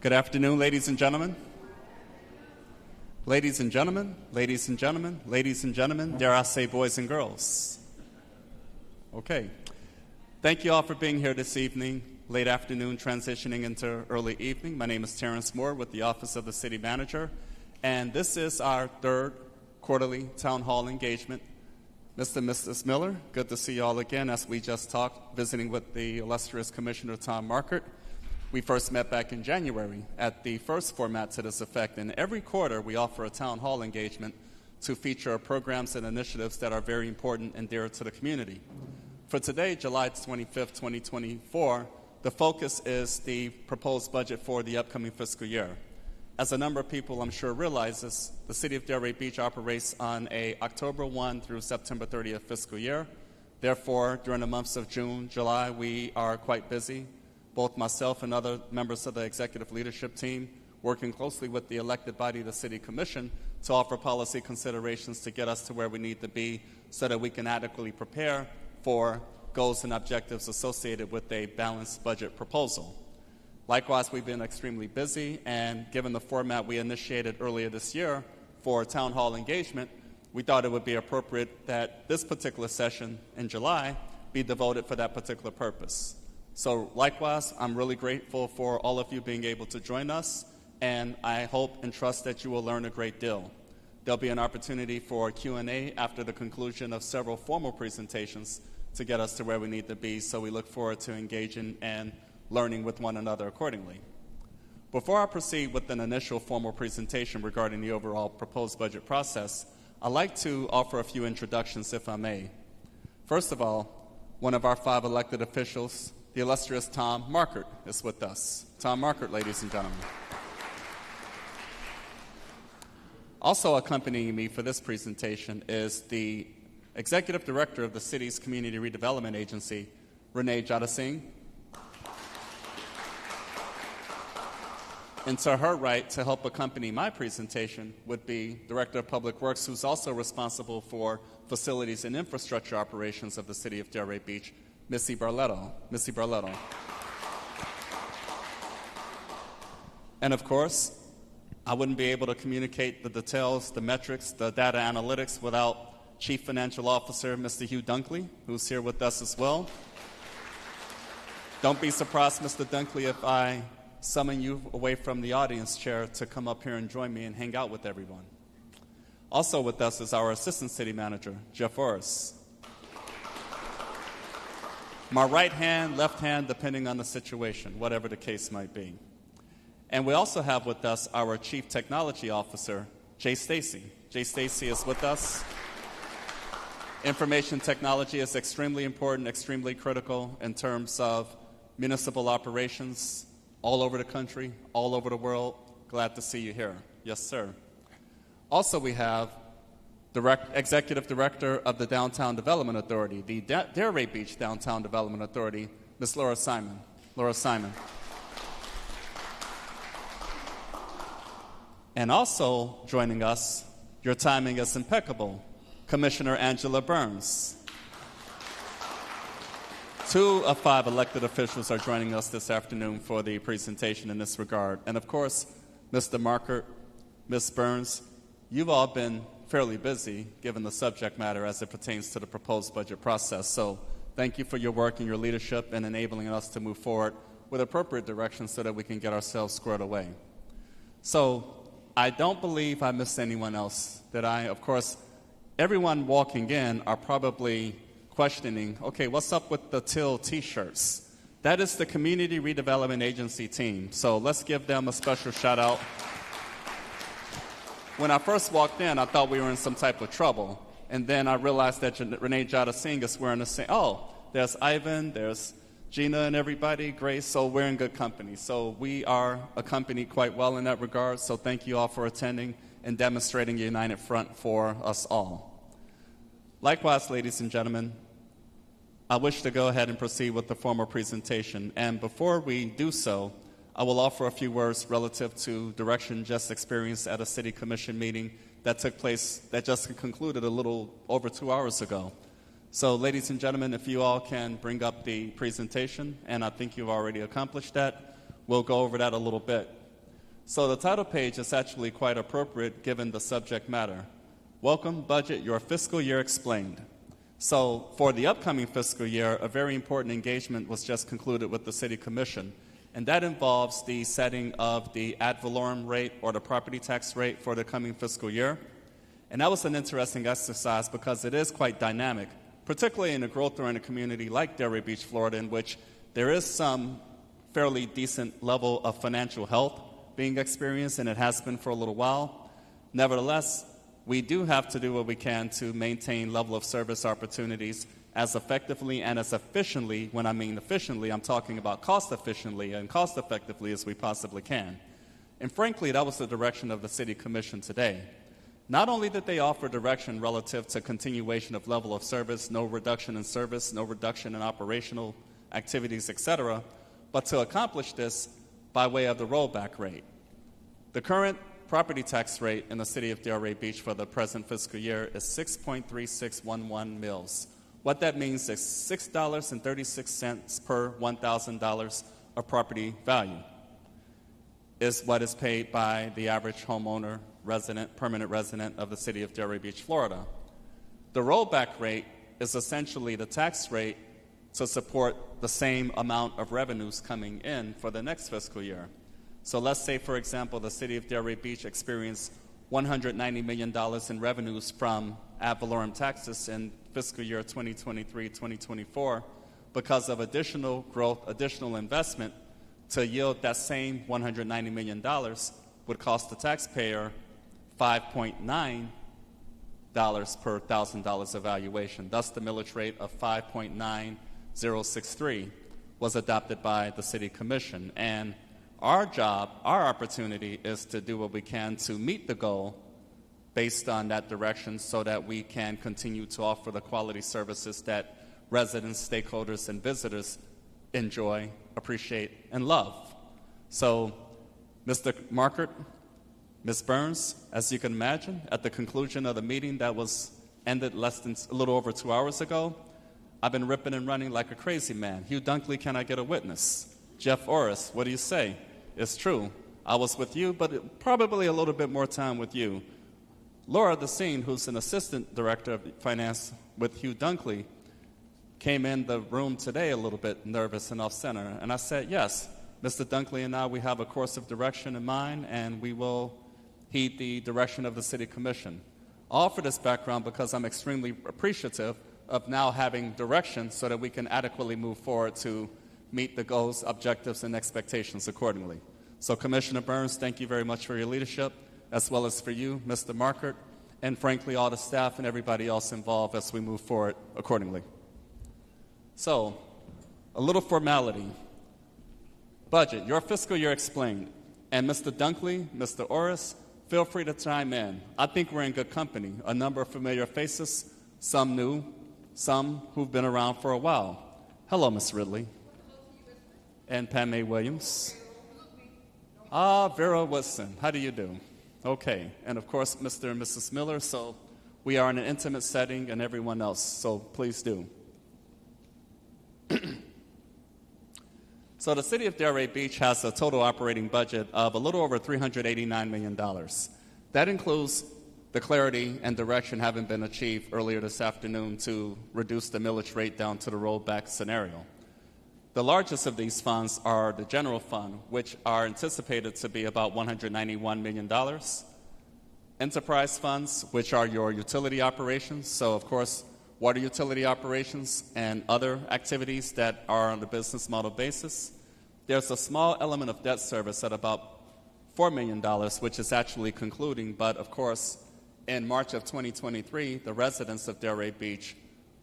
Good afternoon, ladies and gentlemen. Ladies and gentlemen, ladies and gentlemen, ladies and gentlemen, dare I say boys and girls. Okay. Thank you all for being here this evening, late afternoon, transitioning into early evening. My name is Terrence Moore with the Office of the City Manager, and this is our third quarterly town hall engagement. Mr. and Mrs. Miller, good to see you all again as we just talked, visiting with the illustrious Commissioner Tom Markert. We first met back in January at the first format to this effect, and every quarter we offer a town hall engagement to feature programs and initiatives that are very important and dear to the community. For today, July 25th, 2024, the focus is the proposed budget for the upcoming fiscal year. As a number of people I'm sure realizes, the City of Delray Beach operates on a October 1 through September 30th fiscal year. Therefore, during the months of June, July, we are quite busy. Both myself and other members of the executive leadership team working closely with the elected body, the City Commission, to offer policy considerations to get us to where we need to be so that we can adequately prepare for goals and objectives associated with a balanced budget proposal. Likewise, we've been extremely busy, and given the format we initiated earlier this year for town hall engagement, we thought it would be appropriate that this particular session in July be devoted for that particular purpose. So likewise, I'm really grateful for all of you being able to join us, and I hope and trust that you will learn a great deal. There'll be an opportunity for Q&A after the conclusion of several formal presentations to get us to where we need to be, so we look forward to engaging and learning with one another accordingly. Before I proceed with an initial formal presentation regarding the overall proposed budget process, I'd like to offer a few introductions, if I may. First of all, one of our 5 elected officials, the illustrious Tom Markert, is with us. Tom Markert, ladies and gentlemen. Also accompanying me for this presentation is the Executive Director of the city's Community Redevelopment Agency, Renee Jadasingh. And to her right, to help accompany my presentation, would be Director of Public Works, who's also responsible for facilities and infrastructure operations of the City of Delray Beach, Missy Barletto. Missy Barletto. And of course, I wouldn't be able to communicate the details, the metrics, the data analytics without Chief Financial Officer, Mr. Hugh Dunkley, who's here with us as well. Don't be surprised, Mr. Dunkley, if I summon you away from the audience chair to come up here and join me and hang out with everyone. Also with us is our Assistant City Manager, Jeff Orris. My right hand, left hand, depending on the situation, whatever the case might be. And we also have with us our Chief Technology Officer, Jay Stacy. Jay Stacy is with us. Information technology is extremely important, extremely critical in terms of municipal operations all over the country, all over the world. Glad to see you here. Yes, sir. Also, we have Executive Director of the Downtown Development Authority, the Delray Beach Downtown Development Authority, Ms. Laura Simon. Laura Simon. And also joining us, your timing is impeccable, Commissioner Angela Burns. 2 of 5 elected officials are joining us this afternoon for the presentation in this regard. And of course, Mr. Markert, Ms. Burns, you've all been fairly busy given the subject matter as it pertains to the proposed budget process. So thank you for your work and your leadership in enabling us to move forward with appropriate direction so that we can get ourselves squared away. So I don't believe I missed anyone else, did I? Of course, everyone walking in are probably questioning, okay, what's up with the Till T-shirts? That is the Community Redevelopment Agency team. So let's give them a special shout out. When I first walked in, I thought we were in some type of trouble. And then I realized that Renee Jadasingh is wearing the same. Oh, there's Ivan, there's Gina and everybody, Grace, so we're in good company. So we are accompanied quite well in that regard. So thank you all for attending and demonstrating a united front for us all. Likewise, ladies and gentlemen, I wish to go ahead and proceed with the formal presentation. And before we do so, I will offer a few words relative to direction just experienced at a City Commission meeting that took place, that just concluded a little over 2 hours ago. So, ladies and gentlemen, if you all can bring up the presentation, and I think you've already accomplished that, We'll go over that a little bit. So the title page is actually quite appropriate given the subject matter. Welcome, Budget, Your Fiscal Year Explained. So for the upcoming fiscal year, a very important engagement was just concluded with the City Commission, and that involves the setting of the ad valorem rate or the property tax rate for the coming fiscal year. And that was an interesting exercise because it is quite dynamic, particularly in a growth-oriented community like Delray Beach, Florida, in which there is some fairly decent level of financial health being experienced, and it has been for a little while. Nevertheless, we do have to do what we can to maintain level of service opportunities as effectively and as efficiently. When I mean efficiently, I'm talking about cost efficiently and cost effectively as we possibly can. And frankly, that was the direction of the City Commission today. Not only did they offer direction relative to continuation of level of service, no reduction in service, no reduction in operational activities, etc., but to accomplish this by way of the rollback rate. The current property tax rate in the city of Delray Beach for the present fiscal year is 6.3611 mils. What that means is $6.36 per $1,000 of property value is what is paid by the average homeowner, resident, permanent resident of the city of Delray Beach, Florida. The rollback rate is essentially the tax rate to support the same amount of revenues coming in for the next fiscal year. So let's say, for example, the city of Delray Beach experienced $190 million in revenues from ad valorem taxes in fiscal year 2023-2024 because of additional growth, additional investment to yield that same $190 million would cost the taxpayer $5.9 per $1,000 of valuation. Thus, the millage rate of 5.9063 was adopted by the City Commission. And our job, our opportunity, is to do what we can to meet the goal based on that direction so that we can continue to offer the quality services that residents, stakeholders, and visitors enjoy, appreciate, and love. So, Mr. Markert, Ms. Burns, as you can imagine, at the conclusion of the meeting that was ended a little over 2 hours ago, I've been ripping and running like a crazy man. Hugh Dunkley, can I get a witness? Jeff Orris, what do you say? It's true. I was with you, but probably a little bit more time with you. Laura Dessine, who's an assistant director of finance with Hugh Dunkley, came in the room today a little bit nervous and off-center. And I said, yes, Mr. Dunkley and I, we have a course of direction in mind, and we will heed the direction of the City Commission. I offer this background because I'm extremely appreciative of now having direction so that we can adequately move forward to meet the goals, objectives, and expectations accordingly. So, Commissioner Burns, thank you very much for your leadership, as well as for you, Mr. Markert, and frankly, all the staff and everybody else involved as we move forward accordingly. So, a little formality. Budget, your fiscal year explained. And Mr. Dunkley, Mr. Orris, feel free to chime in. I think we're in good company. A number of familiar faces, some new, some who've been around for a while. Hello, Ms. Ridley. And Pamela Williams. Vera Woodson. How do you do? Okay. And, of course, Mr. and Mrs. Miller. So we are in an intimate setting and everyone else. So please do. So the city of Delray Beach has a total operating budget of a little over $389 million. That includes the clarity and direction having been achieved earlier this afternoon to reduce the millage rate down to the rollback scenario. The largest of these funds are the general fund, which are anticipated to be about $191 million. Enterprise funds, which are your utility operations, so of course water utility operations and other activities that are on the business model basis. There's a small element of debt service at about $4 million, which is actually concluding, but of course in March of 2023, the residents of Delray Beach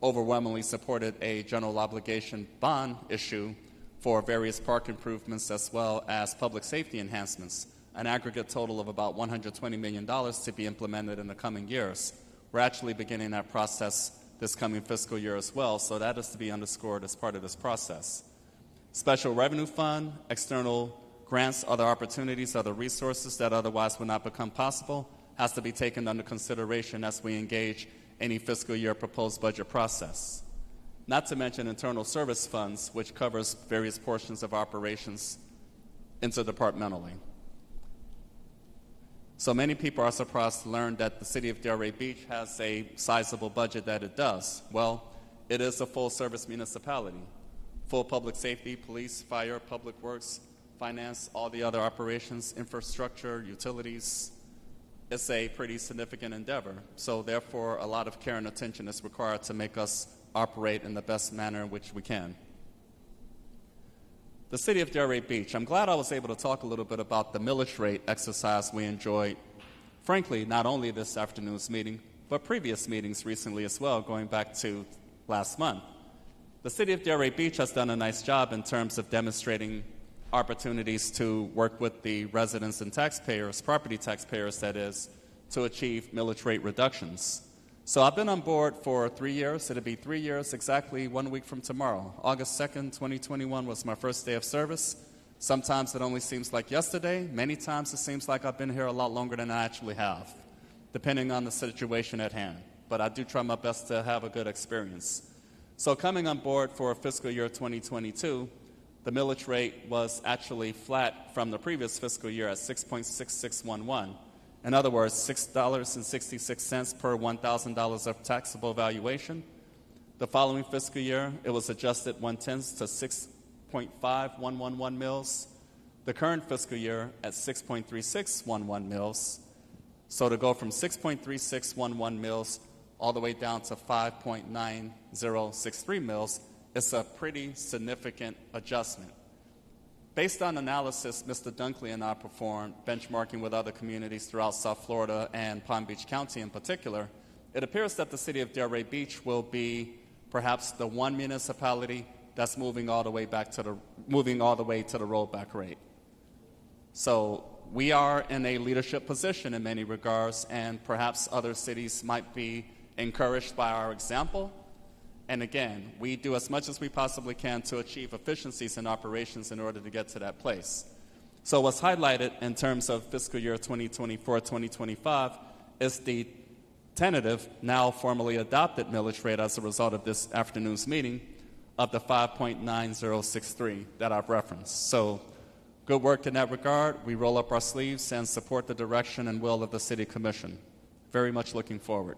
overwhelmingly supported a general obligation bond issue for various park improvements as well as public safety enhancements, an aggregate total of about $120 million to be implemented in the coming years. We're actually beginning that process this coming fiscal year as well, so that is to be underscored as part of this process. Special revenue fund, external grants, other opportunities, other resources that otherwise would not become possible has to be taken under consideration as we engage any fiscal year proposed budget process. Not to mention internal service funds, which covers various portions of operations interdepartmentally. So many people are surprised to learn that the city of Delray Beach has a sizable budget that it does. Well, it is a full-service municipality. Full public safety, police, fire, public works, finance, all the other operations, infrastructure, utilities. It's a pretty significant endeavor. So therefore, a lot of care and attention is required to make us operate in the best manner in which we can. The city of Delray Beach, I'm glad I was able to talk a little bit about the millage rate exercise we enjoyed, frankly, not only this afternoon's meeting, but previous meetings recently as well, going back to last month. The city of Delray Beach has done a nice job in terms of demonstrating opportunities to work with the residents and taxpayers, property taxpayers that is, to achieve millage rate reductions. So I've been on board for 3 years. It'll be 3 years exactly 1 week from tomorrow. August 2nd, 2021 was my first day of service. Sometimes it only seems like yesterday. Many times it seems like I've been here a lot longer than I actually have, depending on the situation at hand. But I do try my best to have a good experience. So coming on board for fiscal year 2022, the millage rate was actually flat from the previous fiscal year at 6.6611. In other words, $6.66 per $1,000 of taxable valuation. The following fiscal year, it was adjusted 1/10 to 6.5111 mils. The current fiscal year at 6.3611 mils. So to go from 6.3611 mils all the way down to 5.9063 mils, it's a pretty significant adjustment. Based on analysis Mr. Dunkley and I performed, benchmarking with other communities throughout South Florida and Palm Beach County in particular, it appears that the city of Delray Beach will be perhaps the one municipality that's moving all the way to the rollback rate. So we are in a leadership position in many regards, and perhaps other cities might be encouraged by our example. And again, we do as much as we possibly can to achieve efficiencies in operations in order to get to that place. So what's highlighted in terms of fiscal year 2024-2025 is the tentative, now formally adopted millage rate as a result of this afternoon's meeting of the 5.9063 that I've referenced. So good work in that regard. We roll up our sleeves and support the direction and will of the City Commission. Very much looking forward.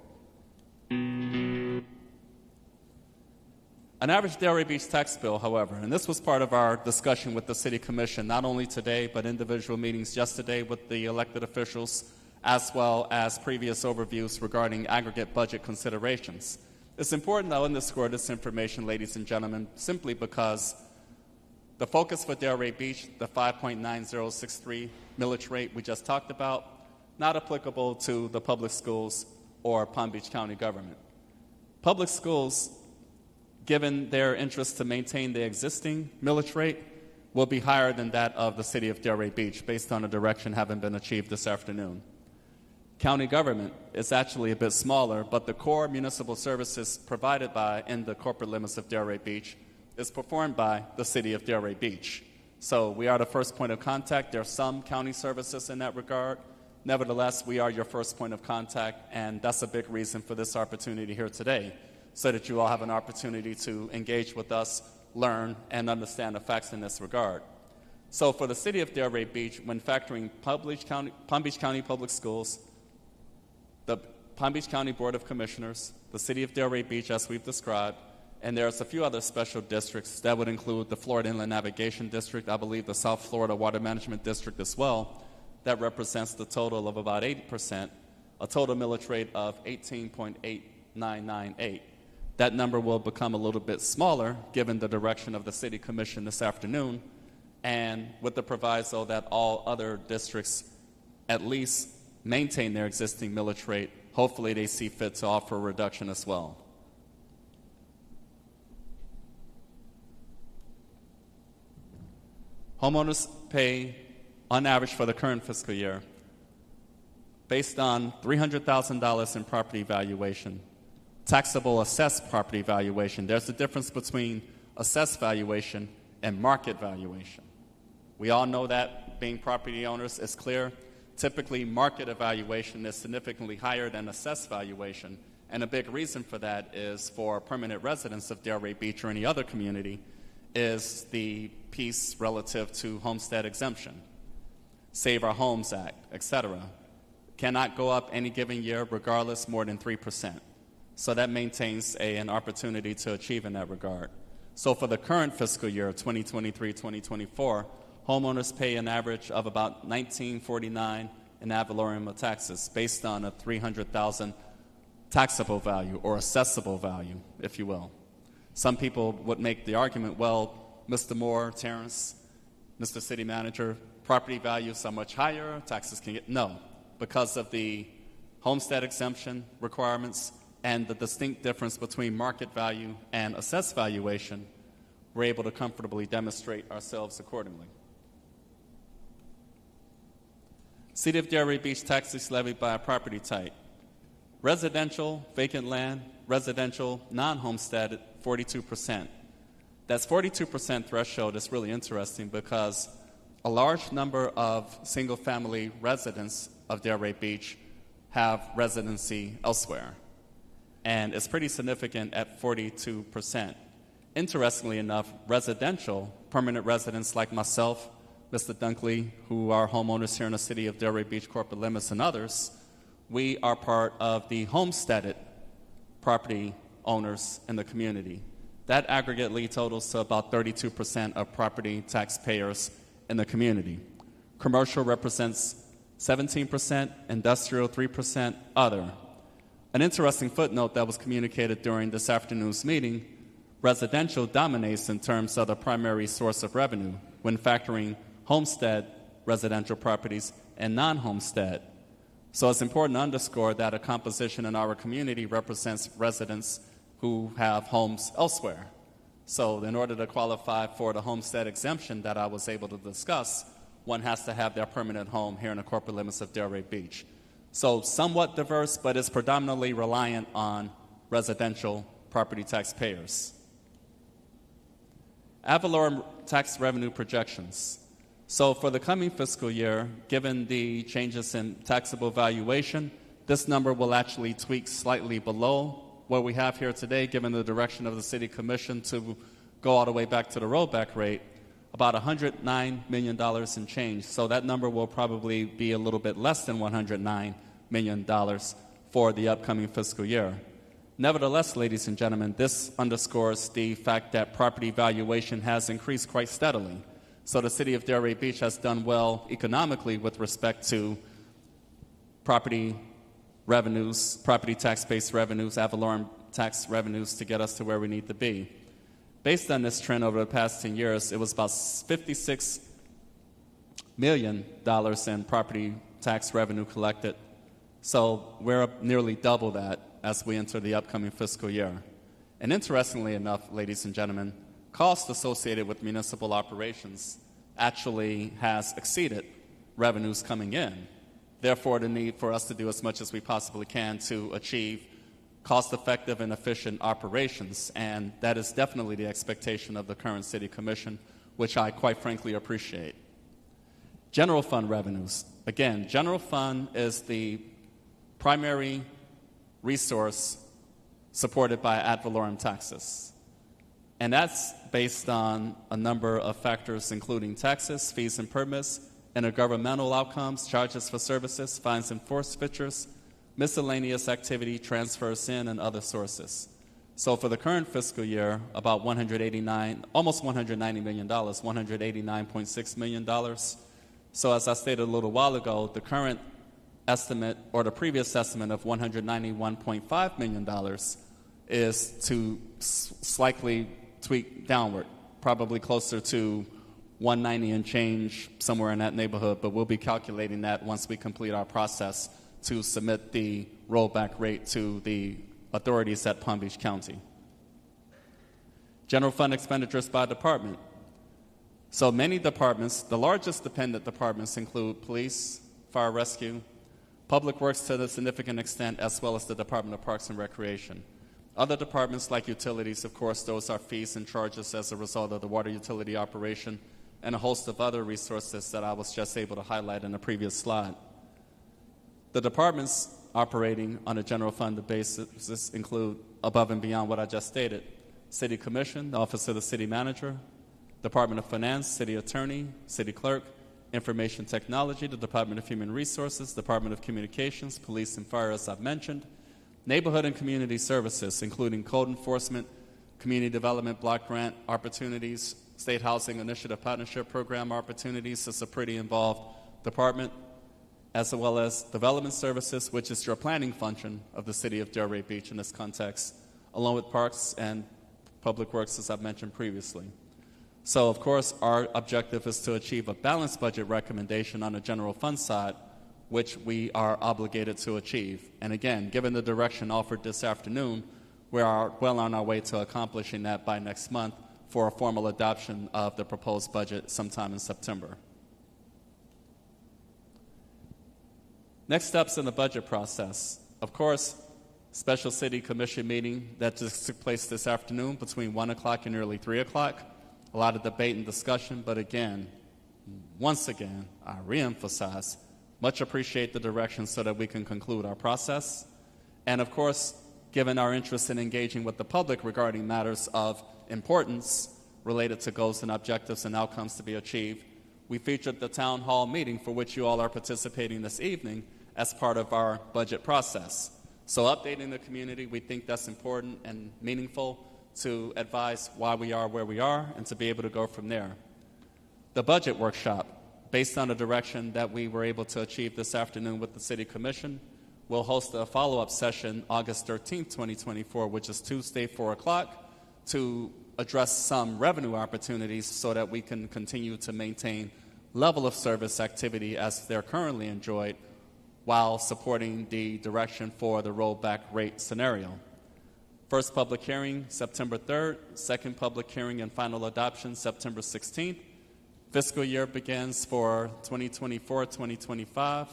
An average Delray Beach tax bill, however, and this was part of our discussion with the City Commission, not only today, but individual meetings yesterday with the elected officials, as well as previous overviews regarding aggregate budget considerations. It's important to underscore this information, ladies and gentlemen, simply because the focus for Delray Beach, the 5.9063 millage rate we just talked about, not applicable to the public schools or Palm Beach County government. Public schools, given their interest to maintain the existing millage rate, will be higher than that of the city of Delray Beach, based on a direction having been achieved this afternoon. County government is actually a bit smaller, but the core municipal services provided by in the corporate limits of Delray Beach is performed by the city of Delray Beach. So we are the first point of contact. There are some county services in that regard. Nevertheless, we are your first point of contact, and that's a big reason for this opportunity here today, so that you all have an opportunity to engage with us, learn, and understand the facts in this regard. So for the city of Delray Beach, when factoring Palm Beach County Public Schools, the Palm Beach County Board of Commissioners, the city of Delray Beach, as we've described, and there's a few other special districts that would include the Florida Inland Navigation District, I believe the South Florida Water Management District as well, that represents the total of about 80%, a total millage rate of 18.8998. That number will become a little bit smaller given the direction of the City Commission this afternoon, and with the proviso that all other districts at least maintain their existing millage rate. Hopefully they see fit to offer a reduction as well. Homeowners pay, on average for the current fiscal year, based on $300,000 in property valuation, taxable assessed property valuation. There's a difference between assessed valuation and market valuation. We all know that, being property owners, is clear. Typically, market evaluation is significantly higher than assessed valuation, and a big reason for that is for permanent residents of Delray Beach or any other community is the piece relative to homestead exemption, Save Our Homes Act, etc. Cannot go up any given year regardless more than 3%. So that maintains an opportunity to achieve in that regard. So for the current fiscal year, 2023-2024, homeowners pay an average of about $19.49 in ad valorem taxes based on a $300,000 taxable value or assessable value, if you will. Some people would make the argument, well, Mr. Moore, Terrence, Mr. City Manager, property values are much higher, taxes can get... No, because of the homestead exemption requirements and the distinct difference between market value and assessed valuation, we're able to comfortably demonstrate ourselves accordingly. City of Delray Beach taxes levied by a property type. Residential, vacant land, residential, non-homestead, 42%. That's 42% threshold is really interesting because a large number of single-family residents of Delray Beach have residency elsewhere, and it's pretty significant at 42%. Interestingly enough, residential, permanent residents like myself, Mr. Dunkley, who are homeowners here in the city of Delray Beach corporate limits, and others, we are part of the homesteaded property owners in the community. That aggregately totals to about 32% of property taxpayers in the community. Commercial represents 17%, industrial 3%, other. An interesting footnote that was communicated during this afternoon's meeting, residential dominates in terms of the primary source of revenue when factoring homestead residential properties and non-homestead. So it's important to underscore that a composition in our community represents residents who have homes elsewhere. So in order to qualify for the homestead exemption that I was able to discuss, one has to have their permanent home here in the corporate limits of Delray Beach. So somewhat diverse, but it's predominantly reliant on residential property taxpayers. Ad valorem tax revenue projections. So for the coming fiscal year, given the changes in taxable valuation, this number will actually tweak slightly below what we have here today, given the direction of the City Commission to go all the way back to the rollback rate, about $109 million in change. So that number will probably be a little bit less than $109 million for the upcoming fiscal year. Nevertheless, ladies and gentlemen, this underscores the fact that property valuation has increased quite steadily. So the City of Delray Beach has done well economically with respect to property revenues, property tax-based revenues, ad valorem tax revenues to get us to where we need to be. Based on this trend over the past 10 years, it was about $56 million in property tax revenue collected. So we're up nearly double that as we enter the upcoming fiscal year. And interestingly enough, ladies and gentlemen, costs associated with municipal operations actually has exceeded revenues coming in. Therefore, the need for us to do as much as we possibly can to achieve cost-effective and efficient operations, and that is definitely the expectation of the current City Commission, which I quite frankly appreciate. General fund revenues. Again, general fund is the primary resource supported by ad valorem taxes. And that's based on a number of factors, including taxes, fees and permits, intergovernmental outcomes, charges for services, fines and forfeitures, miscellaneous activity, transfers in, and other sources. So for the current fiscal year, about almost $190 million, $189.6 million. So as I stated a little while ago, the current estimate, or the previous estimate of $191.5 million is to slightly tweak downward, probably closer to 190 and change, somewhere in that neighborhood, but we'll be calculating that once we complete our process to submit the rollback rate to the authorities at Palm Beach County. General fund expenditures by department. So many departments, the largest dependent departments include police, fire rescue, public works to a significant extent, as well as the Department of Parks and Recreation. Other departments like utilities, of course, those are fees and charges as a result of the water utility operation, and a host of other resources that I was just able to highlight in the previous slide. The departments operating on a general fund basis include, above and beyond what I just stated, City Commission, the Office of the City Manager, Department of Finance, City Attorney, City Clerk, Information Technology, the Department of Human Resources, Department of Communications, Police and Fire, as I've mentioned, Neighborhood and Community Services, including code enforcement, community development block grant opportunities, State Housing Initiative Partnership Program opportunities. It's a pretty involved department, as well as Development Services, which is your planning function of the City of Delray Beach in this context, along with Parks and Public Works, as I've mentioned previously. So, of course, our objective is to achieve a balanced budget recommendation on the general fund side, which we are obligated to achieve. And again, given the direction offered this afternoon, we are well on our way to accomplishing that by next month for a formal adoption of the proposed budget sometime in September. Next steps in the budget process. Of course, special city commission meeting that just took place this afternoon between 1 o'clock and nearly 3 o'clock. A lot of debate and discussion, but again, once again, I reemphasize, much appreciate the direction so that we can conclude our process. And of course, given our interest in engaging with the public regarding matters of importance related to goals and objectives and outcomes to be achieved, we featured the town hall meeting for which you all are participating this evening as part of our budget process. So updating the community, we think that's important and meaningful to advise why we are where we are and to be able to go from there. The budget workshop, based on the direction that we were able to achieve this afternoon with the City Commission, will host a follow-up session August 13th, 2024, which is Tuesday, 4 o'clock, to address some revenue opportunities so that we can continue to maintain level of service activity as they're currently enjoyed while supporting the direction for the rollback rate scenario. First public hearing, September 3rd. Second public hearing and final adoption, September 16th. Fiscal year begins for 2024-2025,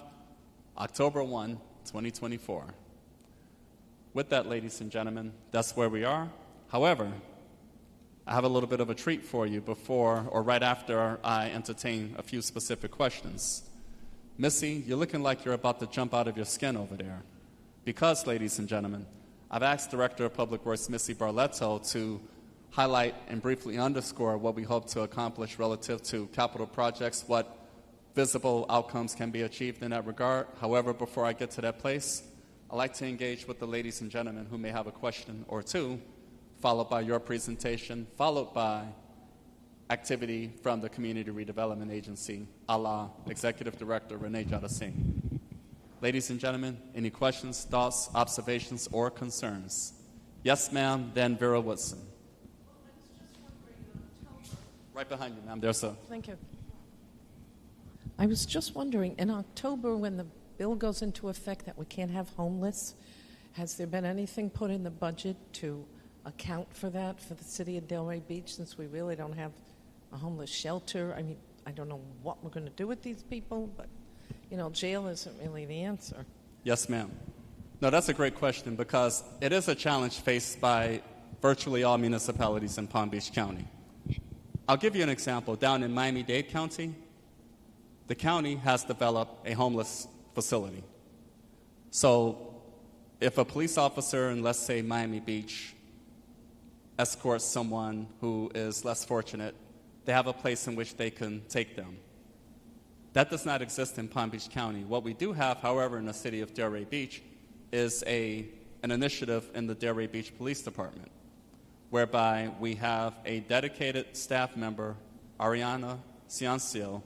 October 1, 2024. With that, ladies and gentlemen, that's where we are. However, I have a little bit of a treat for you before or right after I entertain a few specific questions. Missy, you're looking like you're about to jump out of your skin over there. Because, ladies and gentlemen, I've asked Director of Public Works Missy Barletto to highlight and briefly underscore what we hope to accomplish relative to capital projects, what visible outcomes can be achieved in that regard. However, before I get to that place, I'd like to engage with the ladies and gentlemen who may have a question or two, followed by your presentation, followed by activity from the Community Redevelopment Agency, a la Executive Director Renee Jadasingh. Ladies and gentlemen, any questions, thoughts, observations, or concerns? Yes, ma'am, then Vera Woodson. Right behind you, ma'am. There's a... Thank you. I was just wondering, in October, when the bill goes into effect that we can't have homeless, has there been anything put in the budget to account for that for the city of Delray Beach, since we really don't have a homeless shelter? I mean, I don't know what we're going to do with these people, but, you know, jail isn't really the answer. Yes, ma'am. No, that's a great question because it is a challenge faced by virtually all municipalities in Palm Beach County. I'll give you an example. Down in Miami-Dade County, the county has developed a homeless facility. So if a police officer in, let's say, Miami Beach escorts someone who is less fortunate, they have a place in which they can take them. That does not exist in Palm Beach County. What we do have, however, in the city of Delray Beach is an initiative in the Delray Beach Police Department, whereby we have a dedicated staff member, Ariana Ciancio,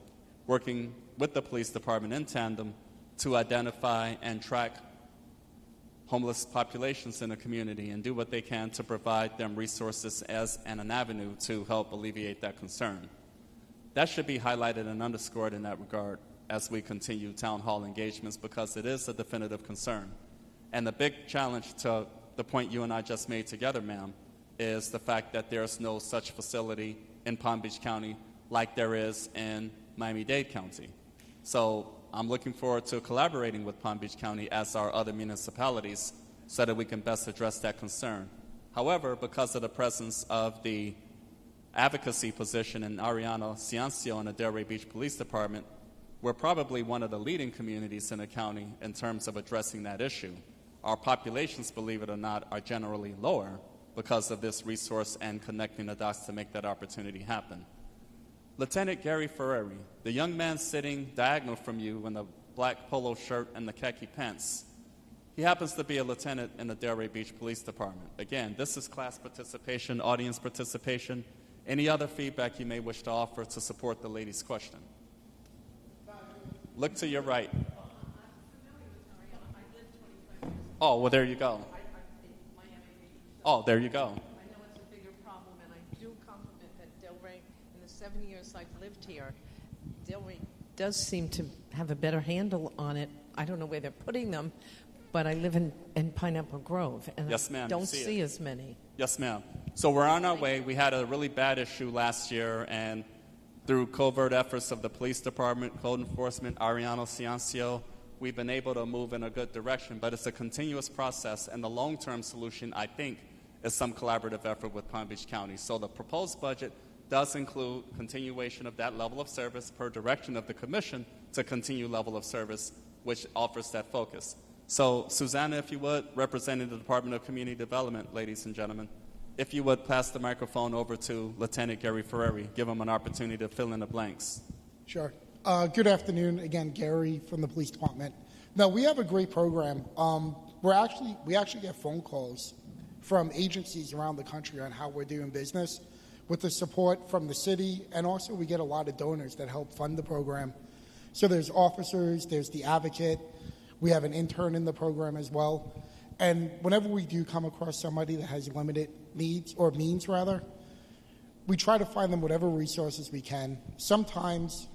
working with the police department in tandem to identify and track homeless populations in the community and do what they can to provide them resources as an avenue to help alleviate that concern. That should be highlighted and underscored in that regard as we continue town hall engagements because it is a definitive concern. And the big challenge to the point you and I just made together, ma'am, is the fact that there's no such facility in Palm Beach County like there is in Miami-Dade County. So I'm looking forward to collaborating with Palm Beach County as our other municipalities so that we can best address that concern. However, because of the presence of the advocacy position in Ariana Ciancio in the Delray Beach Police Department, we're probably one of the leading communities in the county in terms of addressing that issue. Our populations, believe it or not, are generally lower because of this resource and connecting the dots to make that opportunity happen. Lieutenant Gary Ferreri, the young man sitting diagonal from you in the black polo shirt and the khaki pants, he happens to be a lieutenant in the Delray Beach Police Department. Again, this is class participation, audience participation, any other feedback you may wish to offer to support the lady's question. Look to your right. Oh, well, there you go. Oh, there you go. I know it's a bigger problem, and I do compliment that Delray, in the 7 years I've lived here, Delray does seem to have a better handle on it. I don't know where they're putting them, but I live in Pineapple Grove, and yes, ma'am, I don't see as many. Yes, ma'am. So we're on our way. We had a really bad issue last year, and through covert efforts of the police department, code enforcement, Ariano Ciancio, we've been able to move in a good direction, but it's a continuous process, and the long-term solution, I think, is some collaborative effort with Palm Beach County. So the proposed budget does include continuation of that level of service per direction of the commission to continue level of service, which offers that focus. So, Susanna, if you would, representing the Department of Community Development, ladies and gentlemen, if you would pass the microphone over to Lieutenant Gary Ferreri, give him an opportunity to fill in the blanks. Sure. Good afternoon. Again, Gary from the Police Department. No, we have a great program. We actually get phone calls from agencies around the country on how we're doing business with the support from the city, and also we get a lot of donors that help fund the program. So there's officers, there's the advocate, we have an intern in the program as well. And whenever we do come across somebody that has limited needs, or means rather, we try to find them whatever resources we can. Sometimes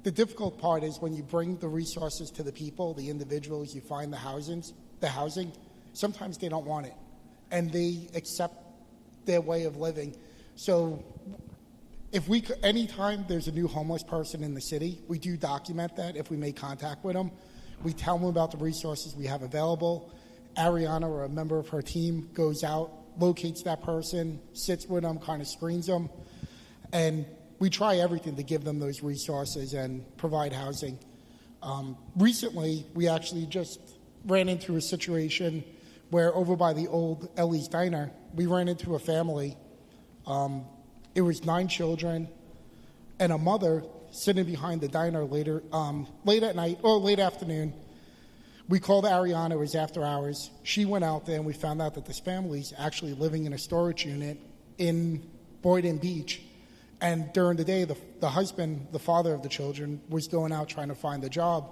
the difficult part is when you bring the resources to the people, the individuals, you find the housing, sometimes they don't want it, and they accept their way of living. So if we could, anytime there's a new homeless person in the city, we do document that if we make contact with them. We tell them about the resources we have available. Ariana, or a member of her team, goes out, locates that person, sits with them, kind of screens them, and we try everything to give them those resources and provide housing. Recently, we actually just ran into a situation where over by the old L.E.A.D diner, we ran into a family. It was 9 children and a mother sitting behind the diner late at night or late afternoon. We called Ariana. It was after hours. She went out there, and we found out that this family's actually living in a storage unit in Boynton Beach. And during the day, the husband, the father of the children, was going out trying to find a job.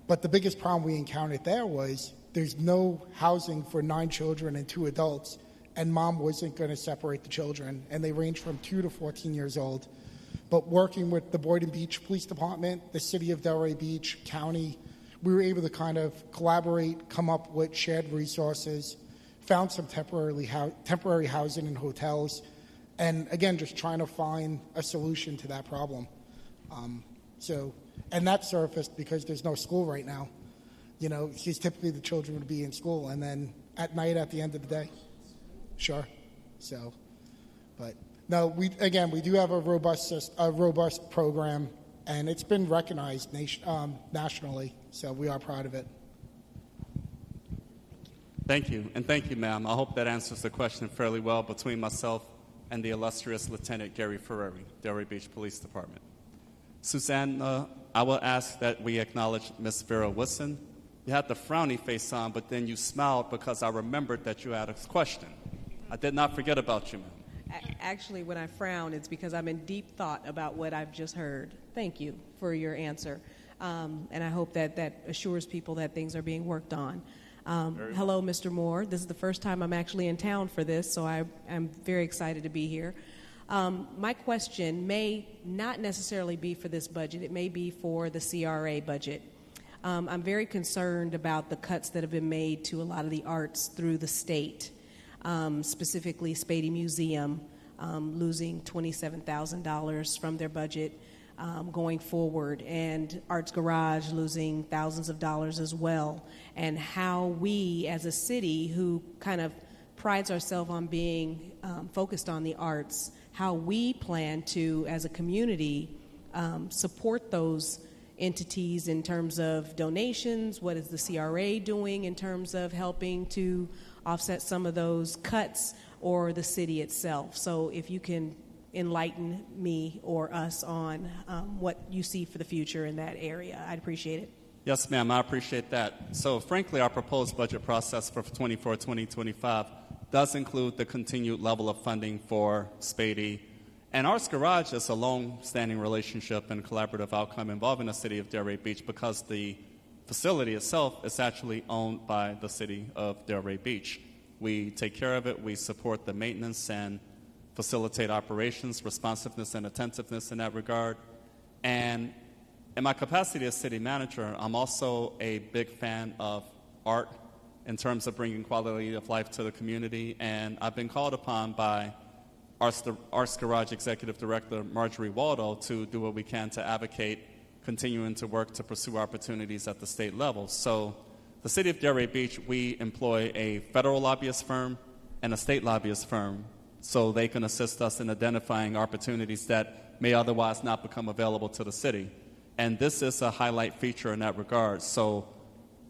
But the biggest problem we encountered there was there's no housing for 9 children and 2 adults, and mom wasn't going to separate the children. And they range from 2 to 14 years old. But working with the Boynton Beach Police Department, the city of Delray Beach, county, we were able to kind of collaborate, come up with shared resources, found some temporary housing in hotels, and again, just trying to find a solution to that problem. And that surfaced because there's no school right now. You know, because typically the children would be in school, and then at night, at the end of the day. Sure. So, but no, we do have a robust program, and it's been recognized nationally. So we are proud of it. Thank you, and thank you, ma'am. I hope that answers the question fairly well between myself and the illustrious Lieutenant Gary Ferreri, Delray Beach Police Department. Susanna, I will ask that we acknowledge Miss Vera Wilson. You had the frowny face on, but then you smiled because I remembered that you had a question. I did not forget about you, ma'am. Actually, when I frown, it's because I'm in deep thought about what I've just heard. Thank you for your answer. And I hope that assures people that things are being worked on. Hello, Mr. Moore. This is the first time I'm actually in town for this, so I'm very excited to be here. My question may not necessarily be for this budget. It may be for the CRA budget. I'm very concerned about the cuts that have been made to a lot of the arts through the state, specifically Spady Museum losing $27,000 from their budget. Going forward, and Arts Garage losing thousands of dollars as well, and how we as a city who kind of prides ourselves on being focused on the arts, how we plan to, as a community, support those entities in terms of donations. What is the CRA doing in terms of helping to offset some of those cuts, or the city itself? So if you can enlighten me or us on what you see for the future in that area. I'd appreciate it. Yes, ma'am, I appreciate that. So, frankly, our proposed budget process for 2024-2025 does include the continued level of funding for Spady. And Arts Garage is a long-standing relationship and collaborative outcome involving the city of Delray Beach because the facility itself is actually owned by the city of Delray Beach. We take care of it, we support the maintenance and facilitate operations, responsiveness and attentiveness in that regard. And in my capacity as city manager, I'm also a big fan of art in terms of bringing quality of life to the community. And I've been called upon by Arts Garage Executive Director Marjorie Waldo to do what we can to advocate continuing to work to pursue opportunities at the state level. So the city of Delray Beach, we employ a federal lobbyist firm and a state lobbyist firm so they can assist us in identifying opportunities that may otherwise not become available to the city. And this is a highlight feature in that regard. So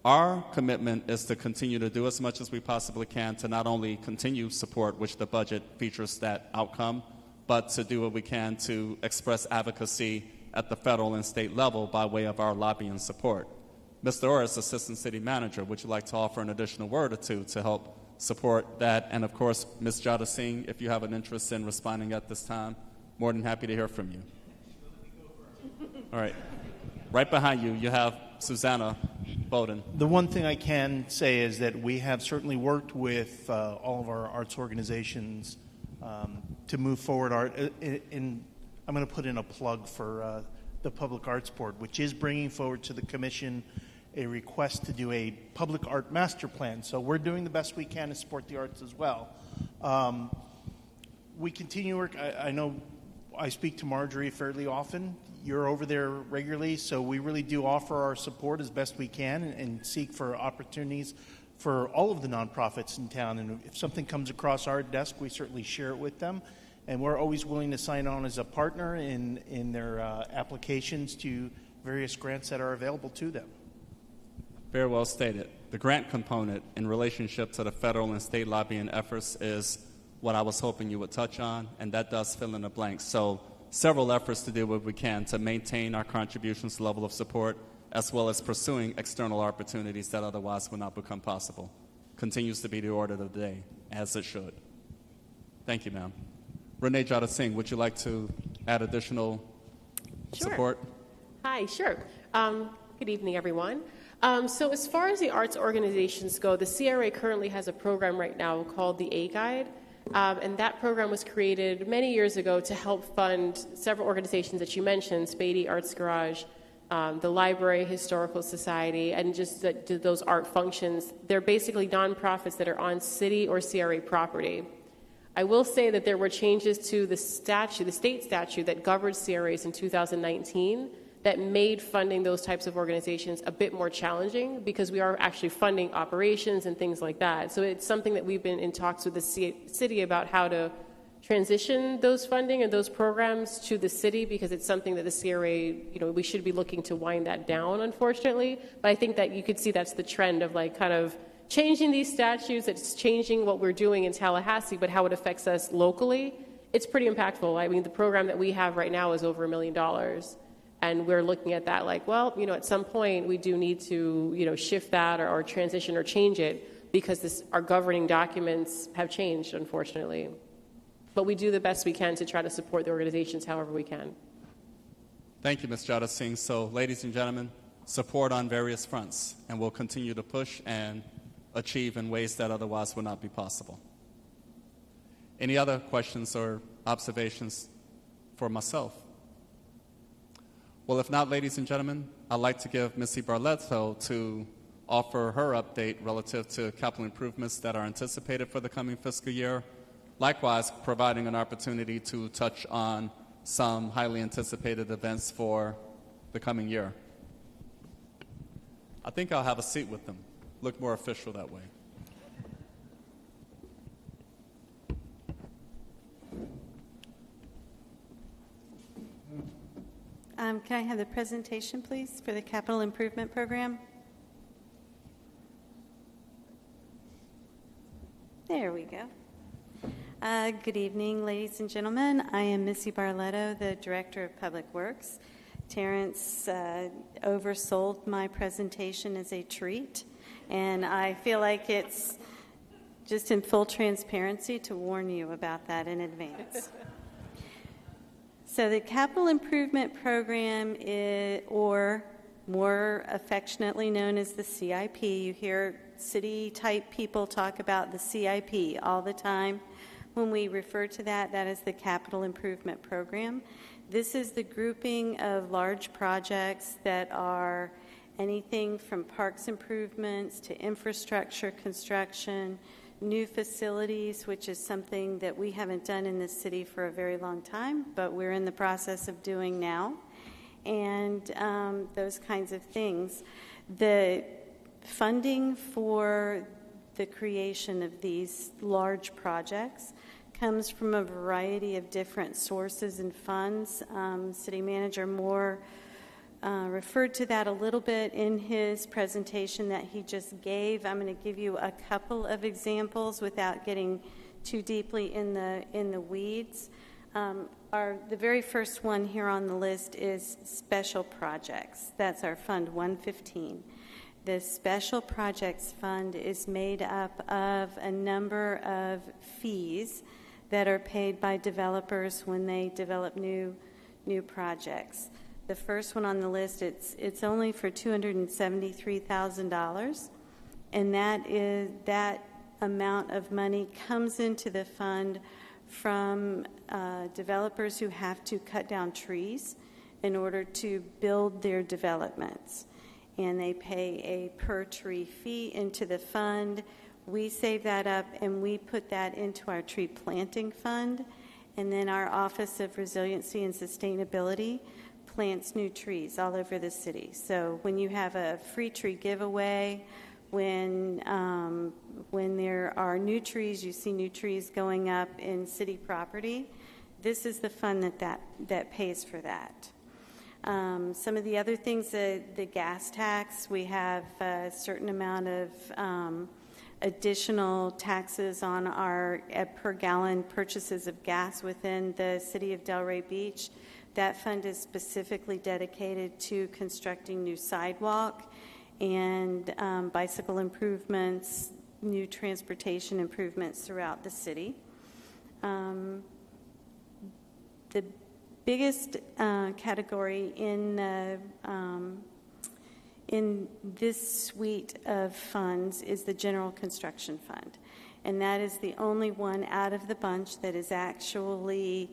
our commitment is to continue to do as much as we possibly can to not only continue support, which the budget features that outcome, but to do what we can to express advocacy at the federal and state level by way of our lobbying support. Mr. Orris, Assistant City Manager, would you like to offer an additional word or two to help support that? And of course, Ms. Jada Singh, if you have an interest in responding at this time, more than happy to hear from you. All right. Right behind you, you have Susanna Bowden. The one thing I can say is that we have certainly worked with all of our arts organizations to move forward art. I'm going to put in a plug for the Public Arts Board, which is bringing forward to the Commission a request to do a public art master plan. So we're doing the best we can to support the arts as well. We continue work. I know I speak to Marjorie fairly often. You're over there regularly, so we really do offer our support as best we can and seek for opportunities for all of the nonprofits in town. And if something comes across our desk, we certainly share it with them. And we're always willing to sign on as a partner in their applications to various grants that are available to them. Very well stated. The grant component in relationship to the federal and state lobbying efforts is what I was hoping you would touch on, and that does fill in the blanks. So several efforts to do what we can to maintain our contributions level of support, as well as pursuing external opportunities that otherwise would not become possible. Continues to be the order of the day, as it should. Thank you, ma'am. Renee Jada Singh, would you like to add additional support? Hi, sure. Good evening, everyone. So as far as the arts organizations go, the CRA currently has a program right now called the A Guide. And that program was created many years ago to help fund several organizations that you mentioned, Spady, Arts Garage, the Library, Historical Society, and just those art functions. They're basically nonprofits that are on city or CRA property. I will say that there were changes to the statute, the state statute that governed CRAs in 2019 that made funding those types of organizations a bit more challenging because we are actually funding operations and things like that. So it's something that we've been in talks with the city about how to transition those funding and those programs to the city because it's something that the CRA, we should be looking to wind that down, unfortunately. But I think that you could see that's the trend of kind of changing these statutes, it's changing what we're doing in Tallahassee, but how it affects us locally, it's pretty impactful. I mean, the program that we have right now is over $1 million. And we're looking at that at some point we do need to, shift that or transition or change it because our governing documents have changed, unfortunately. But we do the best we can to try to support the organizations however we can. Thank you, Ms. Jada Singh. So, ladies and gentlemen, support on various fronts, and we'll continue to push and achieve in ways that otherwise would not be possible. Any other questions or observations for myself? Well, if not, ladies and gentlemen, I'd like to give Missy Barletto to offer her update relative to capital improvements that are anticipated for the coming fiscal year, likewise providing an opportunity to touch on some highly anticipated events for the coming year. I think I'll have a seat with them. Look more official that way. Can I have the presentation, please, for the Capital Improvement Program? There we go. Good evening, ladies and gentlemen. I am Missy Barletto, the Director of Public Works. Terrence oversold my presentation as a treat, and I feel like it's just in full transparency to warn you about that in advance. So the Capital Improvement Program, or more affectionately known as the CIP, you hear city-type people talk about the CIP all the time. When we refer to that, that is the Capital Improvement Program. This is the grouping of large projects that are anything from parks improvements to infrastructure construction, new facilities, which is something that we haven't done in this city for a very long time, but we're in the process of doing now, and those kinds of things. The funding for the creation of these large projects comes from a variety of different sources and funds. City Manager Moore referred to that a little bit in his presentation that he just gave. I'm going to give you a couple of examples without getting too deeply in the weeds. The very first one here on the list is special projects. That's our Fund 115. The Special Projects Fund is made up of a number of fees that are paid by developers when they develop new projects. The first one on the list, it's only for $273,000, and that amount of money comes into the fund from developers who have to cut down trees in order to build their developments. And they pay a per tree fee into the fund. We save that up and we put that into our tree planting fund. And then our Office of Resiliency and Sustainability plants new trees all over the city. So when you have a free tree giveaway, when there are new trees, you see new trees going up in city property, this is the fund that pays for that. Some of the other things, the gas tax, we have a certain amount of additional taxes on our per gallon purchases of gas within the city of Delray Beach. That fund is specifically dedicated to constructing new sidewalk and bicycle improvements, new transportation improvements throughout the city. The biggest category in this suite of funds is the General Construction Fund, and that is the only one out of the bunch that is actually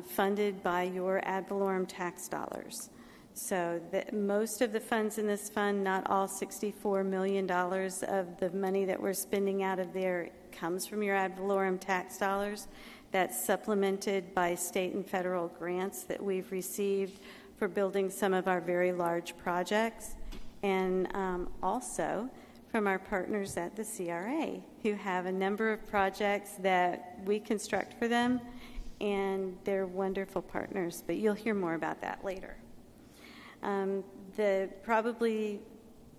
funded by your ad valorem tax dollars. So most of the funds in this fund, not all $64 million of the money that we're spending out of there comes from your ad valorem tax dollars. That's supplemented by state and federal grants that we've received for building some of our very large projects, and also from our partners at the CRA, who have a number of projects that we construct for them, and they're wonderful partners, but you'll hear more about that later. Probably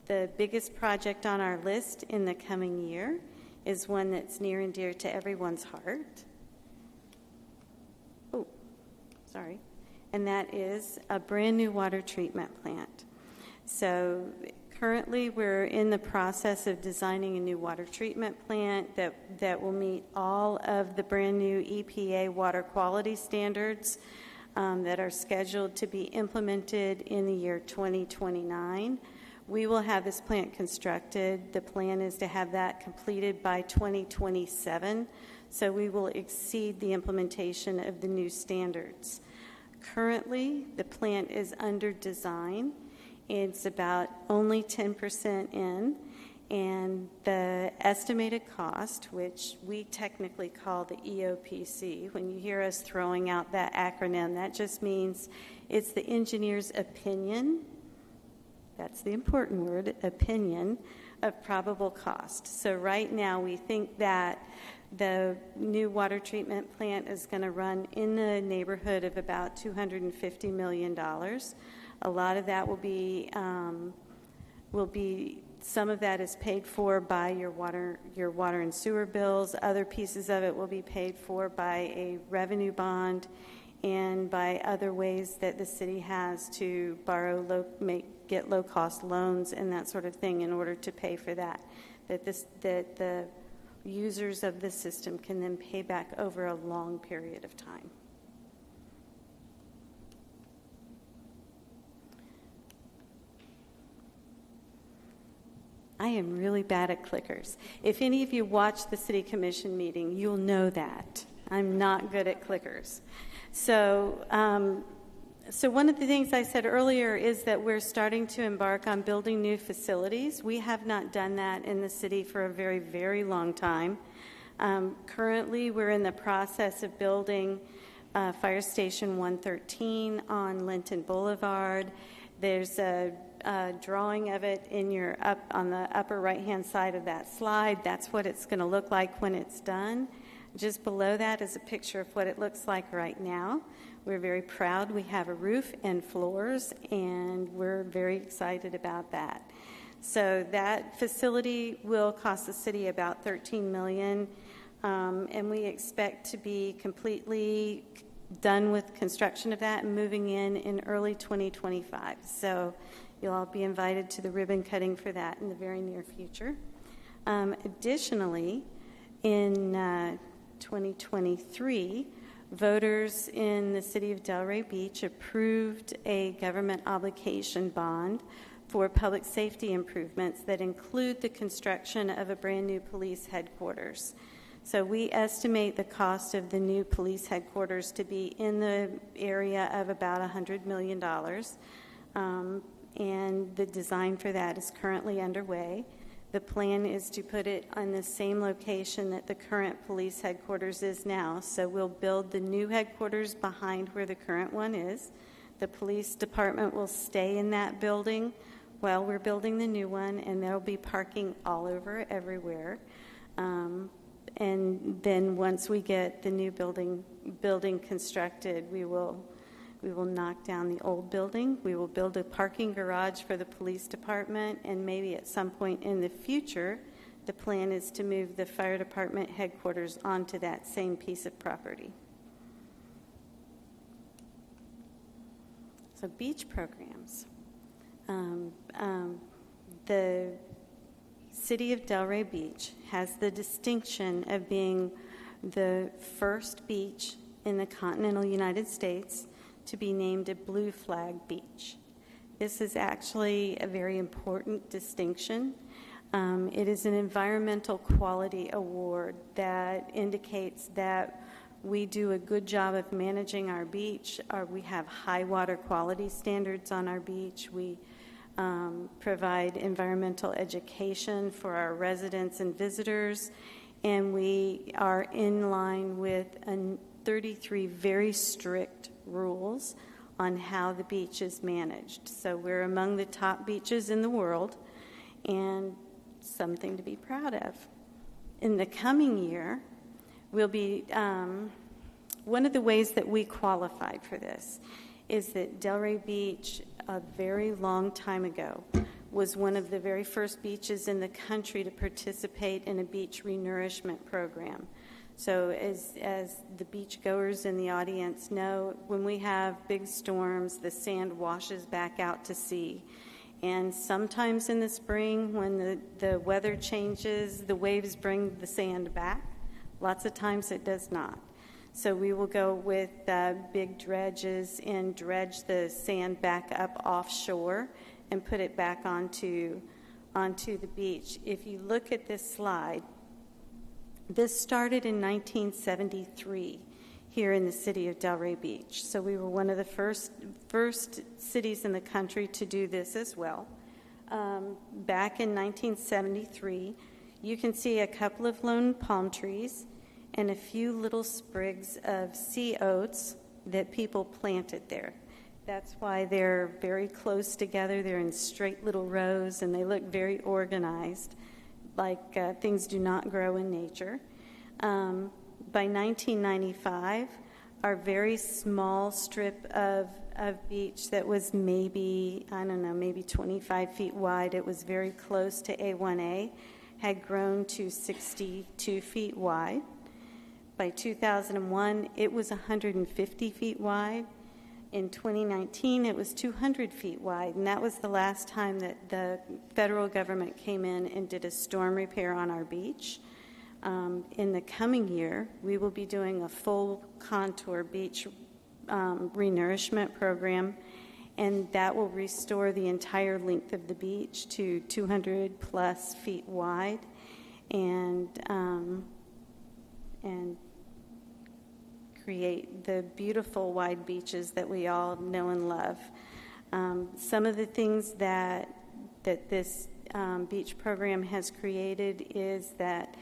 the biggest project on our list in the coming year is one that's near and dear to everyone's heart. And that is a brand new water treatment plant. So currently we're in the process of designing a new water treatment plant that will meet all of the brand new EPA water quality standards that are scheduled to be implemented in the year 2029. We will have this plant constructed. The plan is to have that completed by 2027, so we will exceed the implementation of the new standards. Currently, the plant is under design. It's about only 10% in, and the estimated cost, which we technically call the EOPC, when you hear us throwing out that acronym, that just means it's the engineer's opinion, that's the important word, opinion, of probable cost. So right now we think that the new water treatment plant is going to run in the neighborhood of about $250 million. A lot of that will be Some of that is paid for by your water and sewer bills. Other pieces of it will be paid for by a revenue bond and by other ways that the city has to borrow, get low-cost loans and that sort of thing in order to pay for that. That the users of the system can then pay back over a long period of time. I am really bad at clickers. If any of you watch the City Commission meeting, you'll know that. I'm not good at clickers. So one of the things I said earlier is that we're starting to embark on building new facilities. We have not done that in the city for a very, very long time. Currently, we're in the process of building Fire Station 113 on Linton Boulevard. There's a drawing of it on the upper right-hand side of that slide. That's what it's going to look like when it's done. Just below that is a picture of what it looks like right now. We're very proud. We have a roof and floors, and we're very excited about that. So that facility will cost the city about $13 million, and we expect to be completely done with construction of that and moving in early 2025. So you'll all be invited to the ribbon cutting for that in the very near future. Additionally, in 2023, voters in the city of Delray Beach approved a government obligation bond for public safety improvements that include the construction of a brand new police headquarters. So we estimate the cost of the new police headquarters to be in the area of about $100 million. And the design for that is currently underway. The plan is to put it on the same location that the current police headquarters is now. So we'll build the new headquarters behind where the current one is. The police department will stay in that building while we're building the new one, and there'll be parking all over everywhere. And then once we get the new building constructed, we will knock down the old building. We will build a parking garage for the police department, and maybe at some point in the future, the plan is to move the fire department headquarters onto that same piece of property. So beach programs. The City of Delray Beach has the distinction of being the first beach in the continental United States to be named a Blue Flag beach. This is actually a very important distinction. It is an environmental quality award that indicates that we do a good job of managing our beach. We have high water quality standards on our beach. We provide environmental education for our residents and visitors, and we are in line with 33 very strict rules on how the beach is managed. So we're among the top beaches in the world, and something to be proud of. In the coming year, we'll be, one of the ways that we qualified for this is that Delray Beach, a very long time ago, was one of the very first beaches in the country to participate in a beach renourishment program. So as the beachgoers in the audience know, when we have big storms, the sand washes back out to sea. And sometimes in the spring, when the weather changes, the waves bring the sand back. Lots of times it does not. So we will go with big dredges and dredge the sand back up offshore and put it back onto the beach. If you look at this slide, this started in 1973 here in the city of Delray Beach. So we were one of the first cities in the country to do this as well. Back in 1973, you can see a couple of lone palm trees and a few little sprigs of sea oats that people planted there. That's why they're very close together. They're in straight little rows, and they look very organized, like things do not grow in nature. By 1995, our very small strip of beach that was maybe, I don't know, maybe 25 feet wide. It was very close to A1A, had grown to 62 feet wide. By 2001, it was 150 feet wide. In 2019, it was 200 feet wide, and that was the last time that the federal government came in and did a storm repair on our beach. In the coming year, we will be doing a full contour beach renourishment program, and that will restore the entire length of the beach to 200 plus feet wide, and create the beautiful wide beaches that we all know and love. Some of the things that this beach program has created is that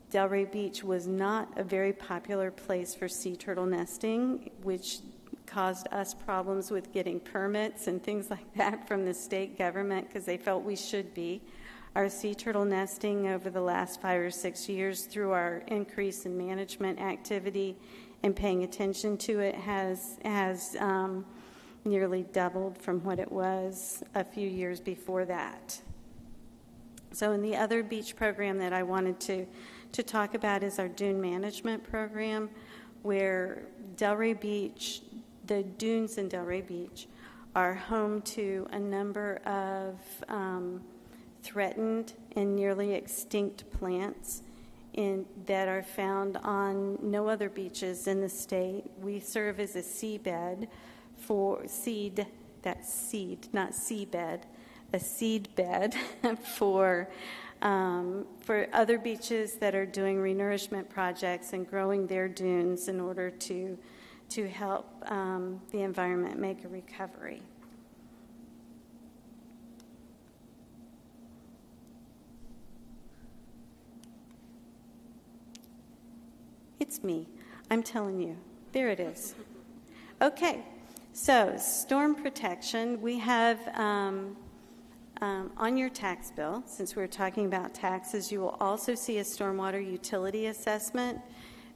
Delray Beach was not a very popular place for sea turtle nesting, which caused us problems with getting permits and things like that from the state government because they felt we should be. Our sea turtle nesting over the last 5 or 6 years, through our increase in management activity and paying attention to it, has nearly doubled from what it was a few years before that. So in the other beach program that I wanted to talk about is our dune management program, where Delray Beach, the dunes in Delray Beach, are home to a number of threatened and nearly extinct plants that are found on no other beaches in the state. We serve as a seabed for seed, that's seed, not seabed, a seed bed for other beaches that are doing renourishment projects and growing their dunes in order to help the environment make a recovery. It's me. I'm telling you. There it is. Okay. So, storm protection. We have on your tax bill, since we're talking about taxes, you will also see a stormwater utility assessment.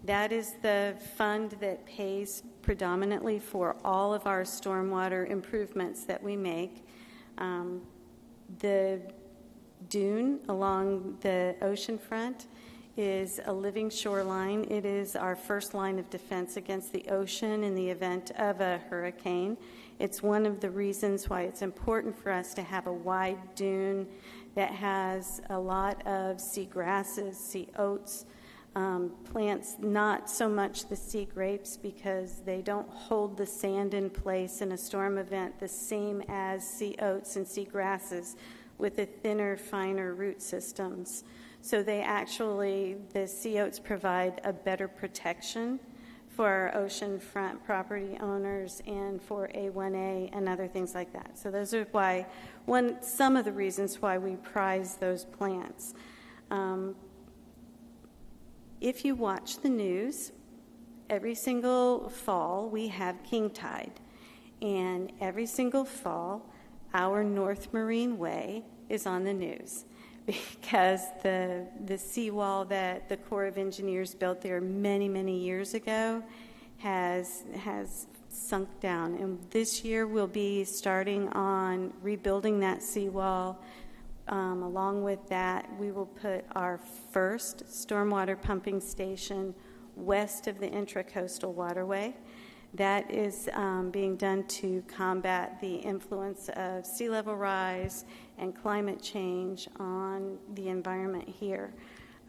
That is the fund that pays predominantly for all of our stormwater improvements that we make. The dune along the ocean front is a living shoreline. It is our first line of defense against the ocean in the event of a hurricane. It's one of the reasons why it's important for us to have a wide dune that has a lot of sea grasses, sea oats, plants, not so much the sea grapes because they don't hold the sand in place in a storm event the same as sea oats and sea grasses with the thinner, finer root systems. So the sea oats provide a better protection for our oceanfront property owners and for A1A and other things like that. So those are some of the reasons why we prize those plants. If you watch the news, every single fall we have king tide. And every single fall, our North Marine Way is on the news, because the seawall that the Corps of Engineers built there many, many years ago has sunk down. And this year we'll be starting on rebuilding that seawall. Along with that, we will put our first stormwater pumping station west of the Intracoastal Waterway. That is being done to combat the influence of sea level rise and climate change on the environment here.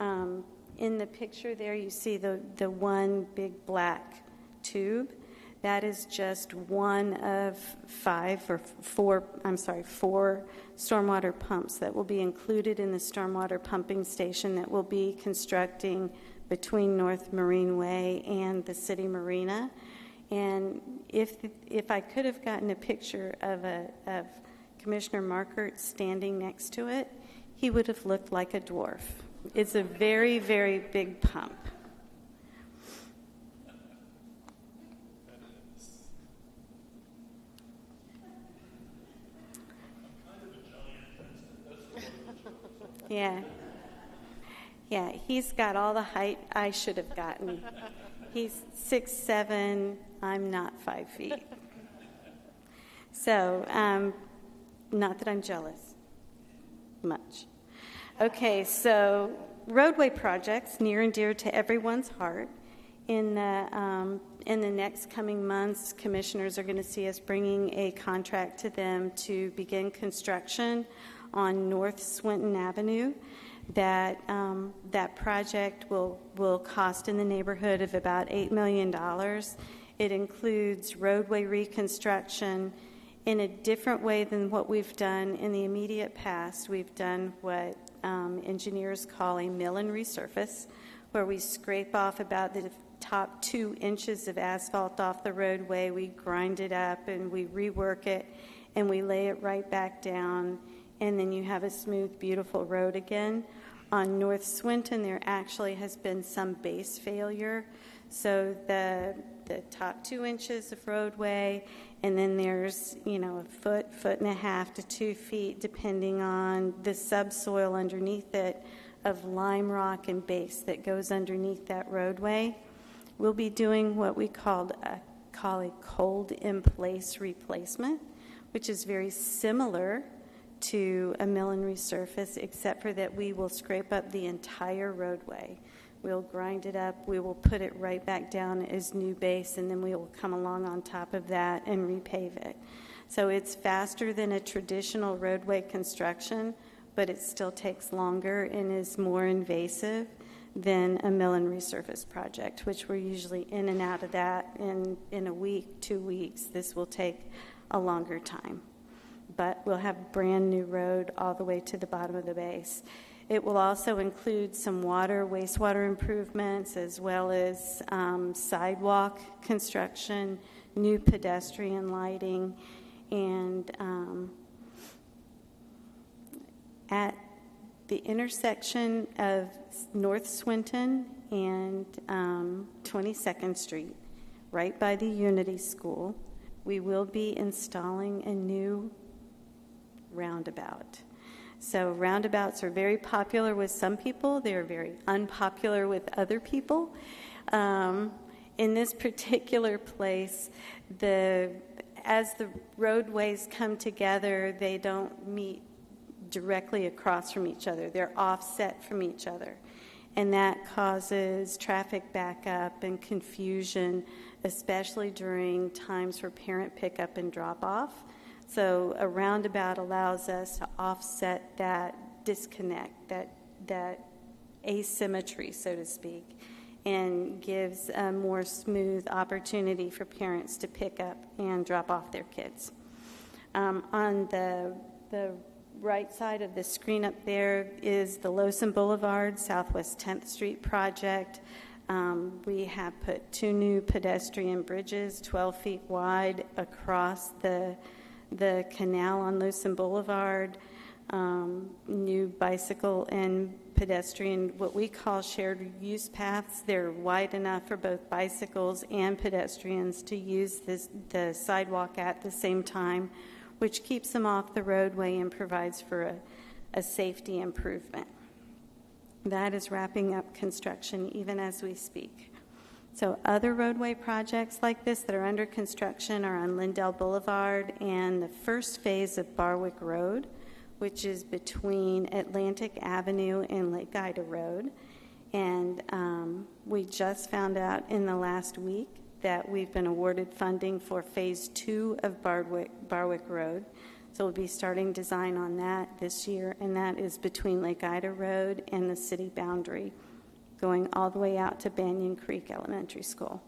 In the picture there, you see the one big black tube. That is just one of four stormwater pumps that will be included in the stormwater pumping station that we'll be constructing between North Marine Way and the city marina. And if I could have gotten a picture of Commissioner Markert standing next to it, he would have looked like a dwarf. It's a very, very big pump. Yeah, he's got all the height I should have gotten. He's 6'7". I'm not 5 feet. So, not that I'm jealous much. Okay, so roadway projects near and dear to everyone's heart. In the next coming months, commissioners are going to see us bringing a contract to them to begin construction on North Swinton Avenue. That project will cost in the neighborhood of about $8 million. It includes roadway reconstruction in a different way than what we've done in the immediate past. We've done what engineers call a mill and resurface, where we scrape off about the top 2 inches of asphalt off the roadway, we grind it up and we rework it and we lay it right back down, and then you have a smooth, beautiful road again. On North Swinton, there actually has been some base failure, so the top 2 inches of roadway, and then there's, a foot and a half to 2 feet, depending on the subsoil underneath it, of lime rock and base that goes underneath that roadway. We'll be doing what we call a cold-in-place replacement, which is very similar to a mill and resurface, except for that we will scrape up the entire roadway. We'll grind it up, we will put it right back down as new base, and then we will come along on top of that and repave it. So it's faster than a traditional roadway construction, but it still takes longer and is more invasive than a mill and resurface project, which we're usually in and out of that in a week, 2 weeks. This will take a longer time. But we'll have brand new road all the way to the bottom of the base. It will also include some wastewater improvements, as well as sidewalk construction, new pedestrian lighting, and at the intersection of North Swinton and 22nd Street, right by the Unity School, we will be installing a new roundabout. So roundabouts are very popular with some people. They're very unpopular with other people. In this particular place, as the roadways come together, they don't meet directly across from each other. They're offset from each other. And that causes traffic backup and confusion, especially during times for parent pickup and drop-off. So a roundabout allows us to offset that disconnect, that asymmetry, so to speak, and gives a more smooth opportunity for parents to pick up and drop off their kids. On the right side of the screen up there is the Lowson Boulevard, Southwest 10th Street project. We have put 2 new pedestrian bridges, 12 feet wide, across the canal on Lowson Boulevard, new bicycle and pedestrian, what we call shared use paths. They're wide enough for both bicycles and pedestrians to use the sidewalk at the same time, which keeps them off the roadway and provides for a safety improvement. That is wrapping up construction even as we speak. So other roadway projects like this that are under construction are on Lindell Boulevard and the first phase of Barwick Road, which is between Atlantic Avenue and Lake Ida Road. And we just found out in the last week that we've been awarded funding for phase 2 of Barwick Road. So we'll be starting design on that this year, and that is between Lake Ida Road and the city boundary, going all the way out to Banyan Creek Elementary School.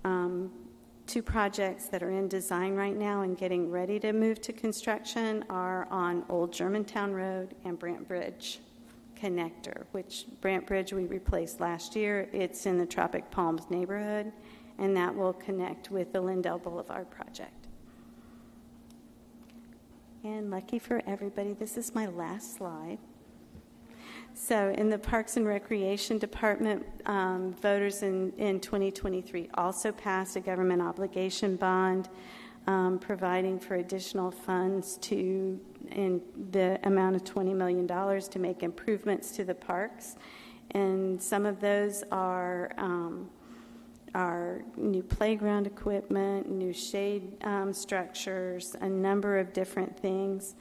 2 projects that are in design right now and getting ready to move to construction are on Old Germantown Road and Brant Bridge connector, which Brant Bridge we replaced last year. It's in the Tropic Palms neighborhood, and that will connect with the Lindell Boulevard project. And lucky for everybody, this is my last slide. So in the Parks and Recreation Department, voters in 2023 also passed a government obligation bond providing for additional funds in the amount of $20 million to make improvements to the parks. And some of those are our new playground equipment, new shade structures, a number of different things.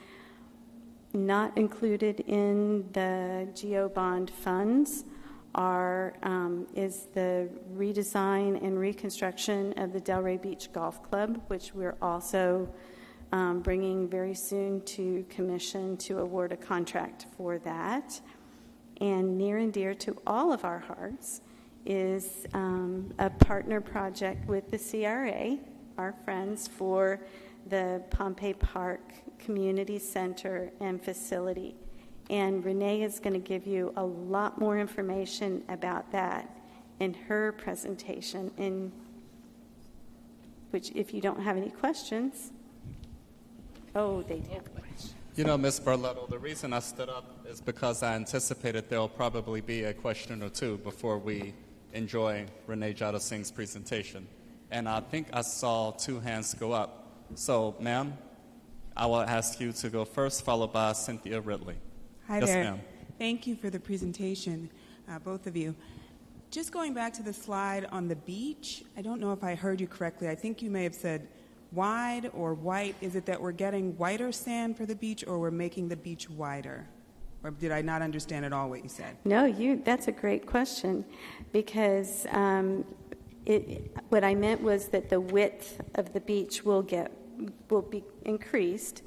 Not included in the GEO bond funds is the redesign and reconstruction of the Delray Beach Golf Club, which we're also bringing very soon to commission to award a contract for that. And near and dear to all of our hearts is a partner project with the CRA, our friends, for the Pompey Park Community Center and facility. And Renee is going to give you a lot more information about that in her presentation, in which, if you don't have any questions, they do have questions. You know, Ms. Barletto, the reason I stood up is because I anticipated there'll probably be a question or two before we enjoy Renee Jada Singh's presentation. And I think I saw 2 hands go up. So, ma'am, I will ask you to go first, followed by Cynthia Ridley. Hi yes, there. ma'am. Thank you for the presentation, both of you. Just going back to the slide on the beach, I don't know if I heard you correctly. I think you may have said wide or white. Is it that we're getting whiter sand for the beach, or we're making the beach wider? Or did I not understand at all what you said? No, that's a great question, because what I meant was that the width of the beach will be increased,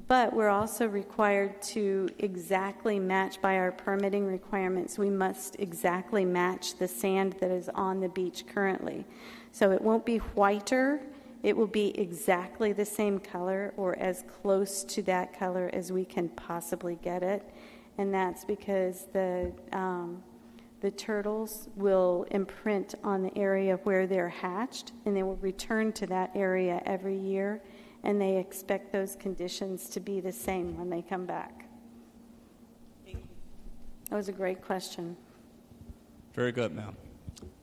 but we're also required to exactly match by our permitting requirements. We must exactly match the sand that is on the beach currently. So it won't be whiter. It will be exactly the same color, or as close to that color as we can possibly get it. And that's because the turtles will imprint on the area where they're hatched, and they will return to that area every year, and they expect those conditions to be the same when they come back. That was a great question. Very good, ma'am.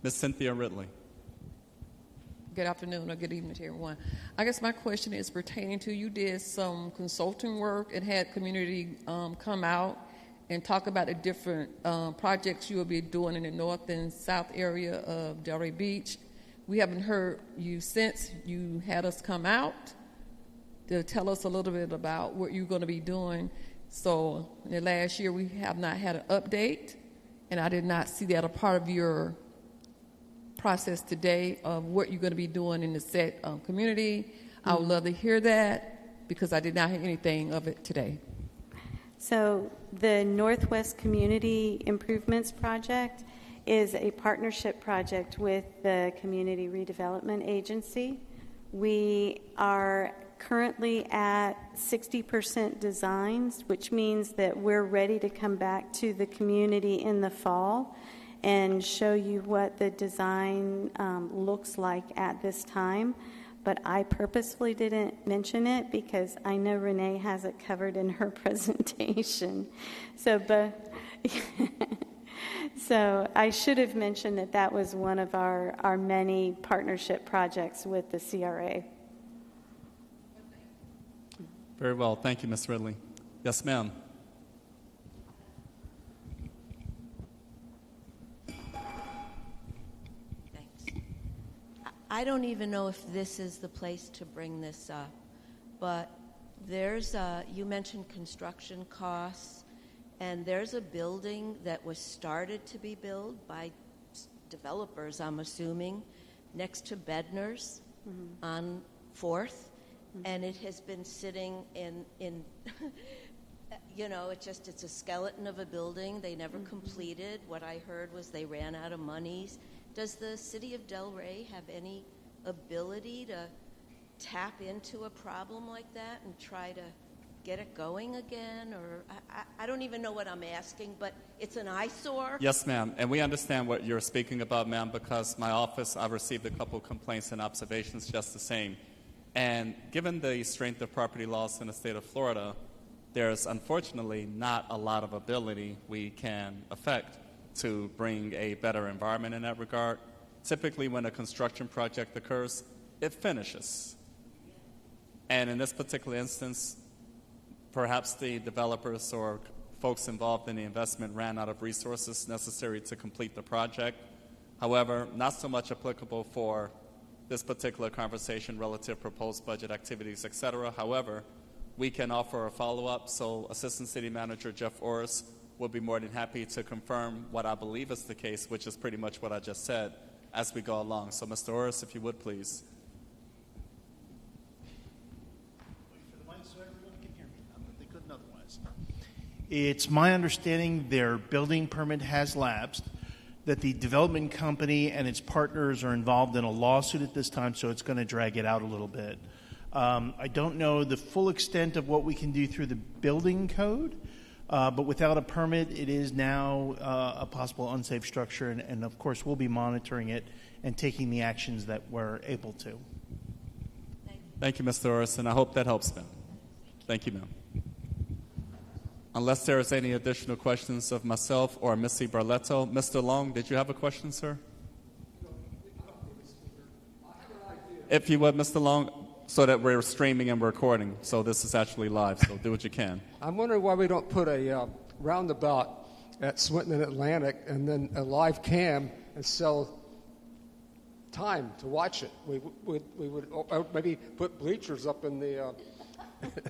Ms. Cynthia Ridley. Good afternoon or good evening to everyone. I guess my question is pertaining to, you did some consulting work and had community come out and talk about the different projects you will be doing in the north and south area of Delray Beach. We haven't heard you since you had us come out to tell us a little bit about what you're going to be doing. So in the last year, we have not had an update, and I did not see that a part of your process today of what you're going to be doing in the set community. I would love to hear that, because I did not hear anything of it today. So the Northwest Community Improvements Project is a partnership project with the Community Redevelopment Agency. We are currently at 60% designs, which means that we're ready to come back to the community in the fall and show you what the design looks like at this time. But I purposefully didn't mention it because I know Renee has it covered in her presentation. So I should have mentioned that was one of our many partnership projects with the CRA. Very well. Thank you, Ms. Ridley. Yes, ma'am. I don't even know if this is the place to bring this up, but you mentioned construction costs, and there's a building that was started to be built by developers, I'm assuming, next to Bednar's on 4th, and it has been sitting in it's a skeleton of a building. They never completed. What I heard was they ran out of monies. Does the city of Delray have any ability to tap into a problem like that and try to get it going again? Or I don't even know what I'm asking, but it's an eyesore. Yes, ma'am. And we understand what you're speaking about, ma'am, because my office, I've received a couple complaints and observations just the same. And given the strength of property laws in the state of Florida, there's unfortunately not a lot of ability we can affect to bring a better environment in that regard. Typically, when a construction project occurs, it finishes. And in this particular instance, perhaps the developers or folks involved in the investment ran out of resources necessary to complete the project. However, not so much applicable for this particular conversation relative proposed budget activities, etc. However, we can offer a follow-up, so Assistant City Manager Jeff Orris will be more than happy to confirm what I believe is the case, which is pretty much what I just said, as we go along. So, Mr. Orris, if you would, please. Wait for the mic so everyone can hear me. Not that they couldn't otherwise. It's my understanding their building permit has lapsed, that the development company and its partners are involved in a lawsuit at this time, so it's going to drag it out a little bit. I don't know the full extent of what we can do through the building code, but without a permit, it is now a possible unsafe structure, and of course, we'll be monitoring it and taking the actions that we're able to. Thank you, Mr. Orris, and I hope that helps, ma'am. Thank you, ma'am. Unless there is any additional questions of myself or Missy Barletto. Mr. Long, did you have a question, sir? If you would, Mr. Long, so that we're streaming and recording, so this is actually live, so do what you can. I'm wondering why we don't put a roundabout at Swinton and Atlantic and then a live cam and sell time to watch it. We would maybe put bleachers up in the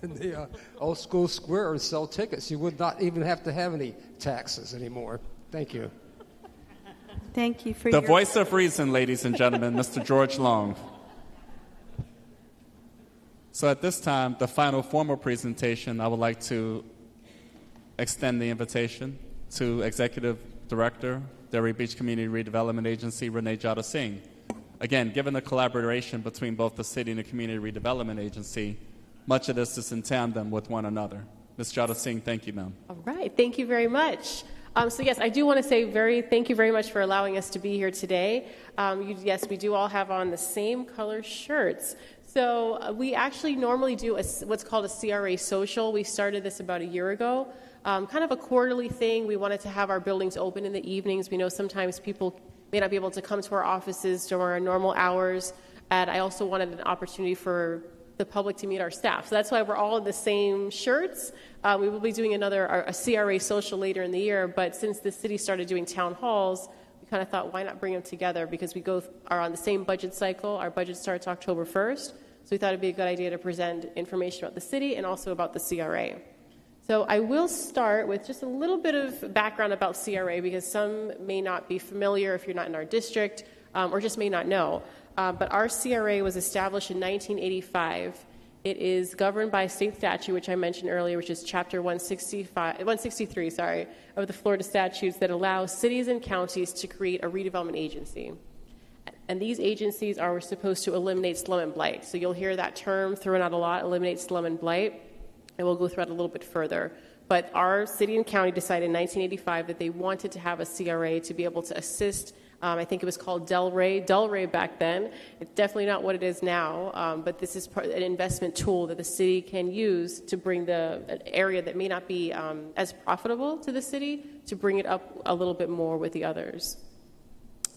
in the old school square and sell tickets. You would not even have to have any taxes anymore. Thank you. Thank you for the your... voice of reason, ladies and gentlemen, Mr. George Long. So at this time, the final formal presentation, I would like to extend the invitation to Executive Director, Delray Beach Community Redevelopment Agency, Renee Jada Singh. Again, given the collaboration between both the city and the Community Redevelopment Agency, much of this is in tandem with one another. Ms. Jada Singh, thank you, ma'am. All right, thank you very much. So yes, I do want to say thank you very much for allowing us to be here today. Yes, we do all have on the same color shirts. So we actually normally do what's called a CRA social. We started this about a year ago. Kind of a quarterly thing. We wanted to have our buildings open in the evenings. We know sometimes people may not be able to come to our offices during our normal hours. And I also wanted an opportunity for the public to meet our staff. So that's why we're all in the same shirts. We will be doing a CRA social later in the year, but since the city started doing town halls, we kind of thought, why not bring them together? Because we are on the same budget cycle. Our budget starts October 1st, so we thought it'd be a good idea to present information about the city and also about the CRA. So I will start with just a little bit of background about CRA, because some may not be familiar if you're not in our district, or just may not know. But our CRA was established in 1985. It is governed by state statute, which I mentioned earlier, which is Chapter 163 of the Florida statutes that allows cities and counties to create a redevelopment agency. And these agencies are supposed to eliminate slum and blight. So you'll hear that term thrown out a lot, eliminate slum and blight, and we'll go through it a little bit further. But our city and county decided in 1985 that they wanted to have a CRA to be able to assist. I think it was called Delray back then. It's definitely not what it is now, but this is an investment tool that the city can use to bring an area that may not be as profitable to the city to bring it up a little bit more with the others.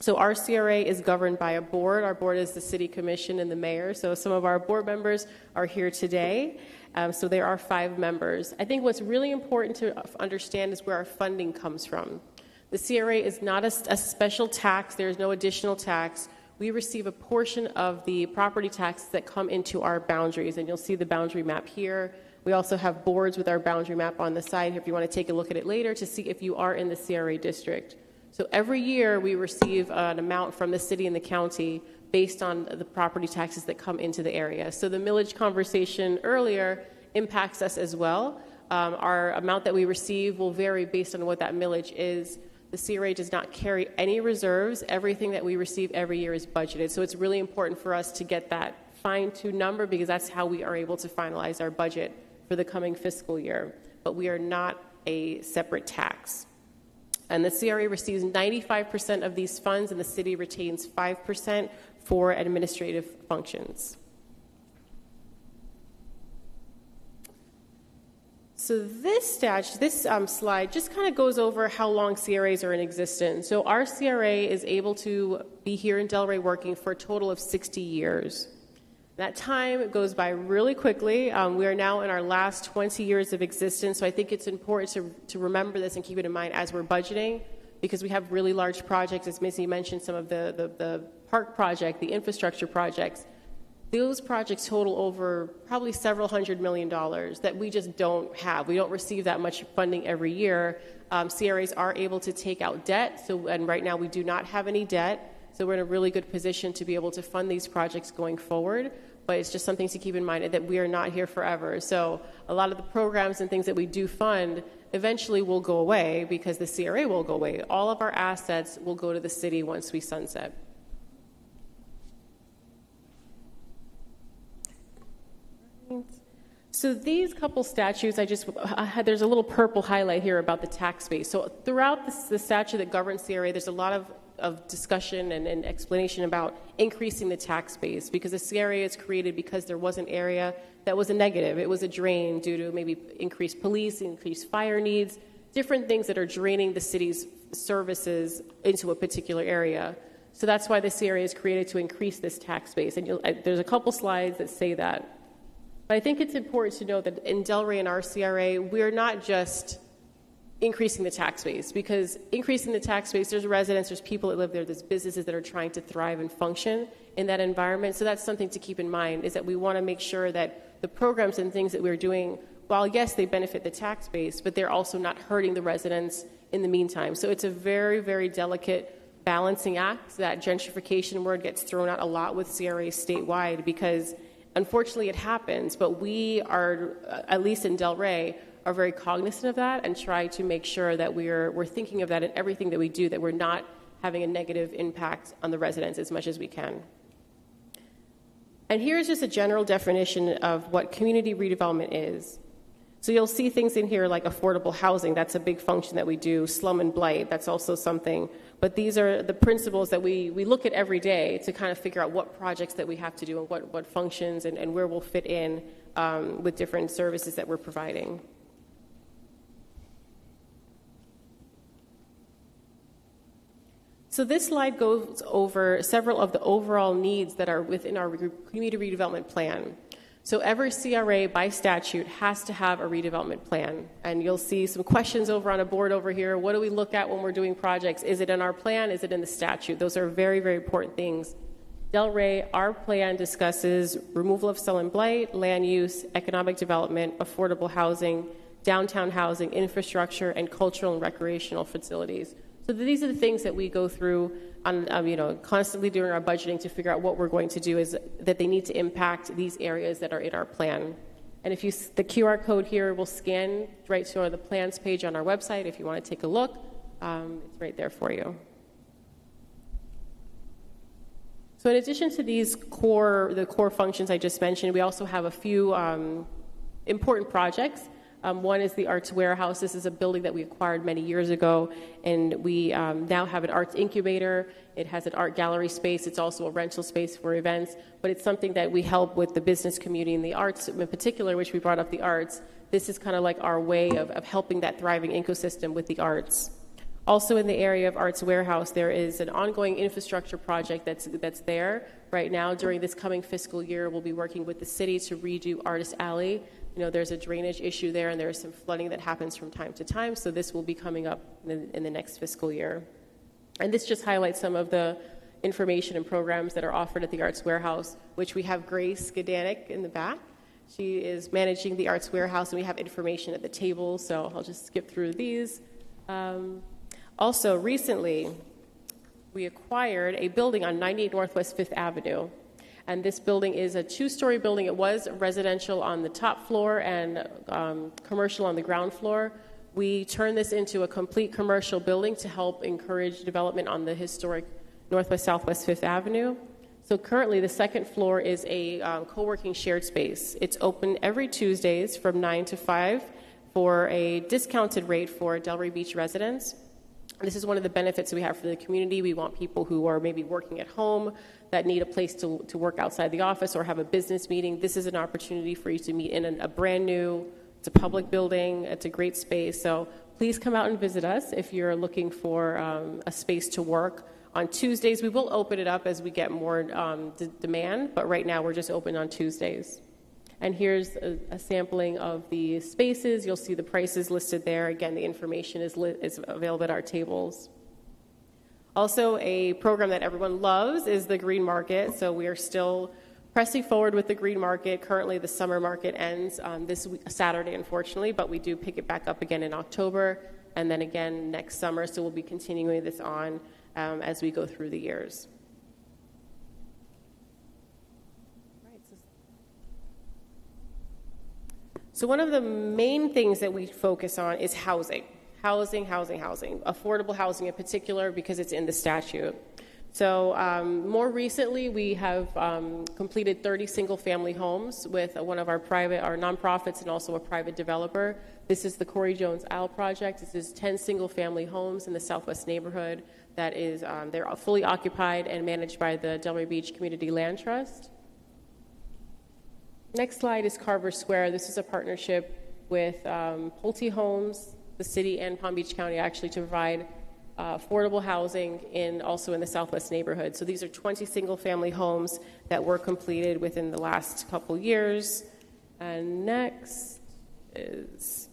So our CRA is governed by a board. Our board is the city commission and the mayor. So some of our board members are here today. So there are 5 members. I think what's really important to understand is where our funding comes from. The CRA is not a special tax. There is no additional tax. We receive a portion of the property taxes that come into our boundaries, and you'll see the boundary map here. We also have boards with our boundary map on the side if you want to take a look at it later to see if you are in the CRA district. So every year we receive an amount from the city and the county based on the property taxes that come into the area. So the millage conversation earlier impacts us as well. Our amount that we receive will vary based on what that millage is. The CRA does not carry any reserves. Everything that we receive every year is budgeted. So it's really important for us to get that fine-tuned number because that's how we are able to finalize our budget for the coming fiscal year. But we are not a separate tax. And the CRA receives 95% of these funds, and the city retains 5% for administrative functions. So this slide just kind of goes over how long CRAs are in existence. So our CRA is able to be here in Delray working for a total of 60 years. That time goes by really quickly. We are now in our last 20 years of existence, so I think it's important to remember this and keep it in mind as we're budgeting. because we have really large projects, as Missy mentioned, some of the park project, the infrastructure projects. Those projects total over probably several $100 million that we just don't have. We don't receive that much funding every year. CRAs are able to take out debt, and right now we do not have any debt, so we're in a really good position to be able to fund these projects going forward. But it's just something to keep in mind that we are not here forever. So a lot of the programs and things that we do fund eventually will go away because the CRA will go away. All of our assets will go to the city once we sunset. So these couple statutes, there's a little purple highlight here about the tax base. So throughout the statute that governs CRA, there's a lot of discussion and explanation about increasing the tax base, because the CRA is created because there was an area that was a negative. It was a drain due to maybe increased police, increased fire needs, different things that are draining the city's services into a particular area. So that's why the CRA is created, to increase this tax base. And there's a couple slides that say that. But I think it's important to know that in Delray and our CRA, we're not just increasing the tax base, because increasing the tax base, there's residents, there's people that live there, there's businesses that are trying to thrive and function in that environment. So that's something to keep in mind, is that we want to make sure that the programs and things that we're doing, while yes, they benefit the tax base, but they're also not hurting the residents in the meantime. So it's a very, very delicate balancing act. That gentrification word gets thrown out a lot with CRAs statewide, because unfortunately it happens, but we are, at least in Delray, are very cognizant of that and try to make sure that we're thinking of that in everything that we do, that we're not having a negative impact on the residents as much as we can. And here's just a general definition of what community redevelopment is. So you'll see things in here like affordable housing. That's a big function that we do. Slum and blight, that's also something. But these are the principles that we look at every day to kind of figure out what projects that we have to do and what functions and where we'll fit in with different services that we're providing. So this slide goes over several of the overall needs that are within our community redevelopment plan. So every CRA by statute has to have a redevelopment plan. And you'll see some questions over on a board over here. What do we look at when we're doing projects? Is it in our plan? Is it in the statute? Those are very, very important things. Delray, our plan discusses removal of cell and blight, land use, economic development, affordable housing, downtown housing, infrastructure, and cultural and recreational facilities. So these are the things that we go through on, constantly during our budgeting to figure out what we're going to do, is that they need to impact these areas that are in our plan. And if the QR code here will scan right to the plans page on our website. If you want to take a look, it's right there for you. So in addition to the core functions I just mentioned, we also have a few important projects. One is the Arts Warehouse. This is a building that we acquired many years ago, and we now have an arts incubator. It has an art gallery space. It's also a rental space for events, but it's something that we help with the business community and the arts in particular, which we brought up the arts. This is kind of like our way of helping that thriving ecosystem with the arts. Also in the area of Arts Warehouse, there is an ongoing infrastructure project that's there right now. During this coming fiscal year, we'll be working with the city to redo Artist Alley. There's a drainage issue there, and there's some flooding that happens from time to time, so this will be coming up in the next fiscal year. And this just highlights some of the information and programs that are offered at the Arts Warehouse, which we have Grace Gadanik in the back. She is managing the Arts Warehouse, and we have information at the table, so I'll just skip through these. Also, recently, we acquired a building on 98 Northwest 5th Avenue. And this building is a two-story building. It was residential on the top floor and commercial on the ground floor. We turned this into a complete commercial building to help encourage development on the historic Northwest Southwest 5th Avenue. So currently the second floor is a co-working shared space. It's open every Tuesdays from 9 to 5 for a discounted rate for Delray Beach residents. This is one of the benefits we have for the community. We want people who are maybe working at home that need a place to work outside the office or have a business meeting. This is an opportunity for you to meet in a brand new, it's a public building, it's a great space. So please come out and visit us if you're looking for a space to work. On Tuesdays, we will open it up as we get more demand, but right now we're just open on Tuesdays. And here's a sampling of the spaces. You'll see the prices listed there. Again, the information is available at our tables. Also, a program that everyone loves is the Green Market. So we are still pressing forward with the Green Market. Currently, the summer market ends this Saturday, unfortunately, but we do pick it back up again in October and then again next summer. So we'll be continuing this on as we go through the years. So one of the main things that we focus on is housing. Housing. Affordable housing in particular because it's in the statute. So more recently, we have completed 30 single-family homes with one of our nonprofits and also a private developer. This is the Corey Jones Isle project. This is 10 single-family homes in the Southwest neighborhood that is, they're fully occupied and managed by the Delray Beach Community Land Trust. Next slide is Carver Square. This is a partnership with Pulte Homes, the city, and Palm Beach County actually to provide affordable housing also in the Southwest neighborhood. So these are 20 single-family homes that were completed within the last couple years. And next is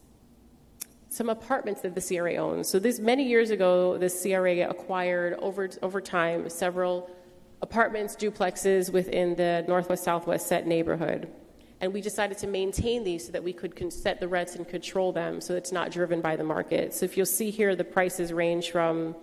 some apartments that the CRA owns. So many years ago, the CRA acquired over time several apartments, duplexes within the Northwest-Southwest set neighborhood. And we decided to maintain these so that we could set the rents and control them so it's not driven by the market. So if you'll see here, the prices range from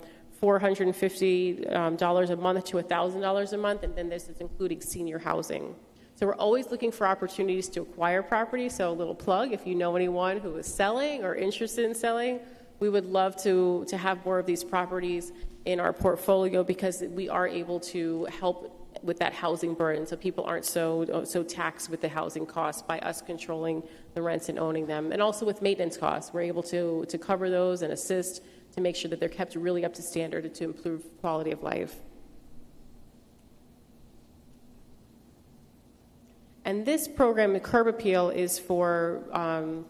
$450 a month to $1,000 a month, and then this is including senior housing. So we're always looking for opportunities to acquire property. So a little plug, if you know anyone who is selling or interested in selling, we would love to have more of these properties in our portfolio because we are able to help with that housing burden, so people aren't so taxed with the housing costs by us controlling the rents and owning them. And also with maintenance costs, we're able to cover those and assist to make sure that they're kept really up to standard and to improve quality of life. And this program, the Curb Appeal, is for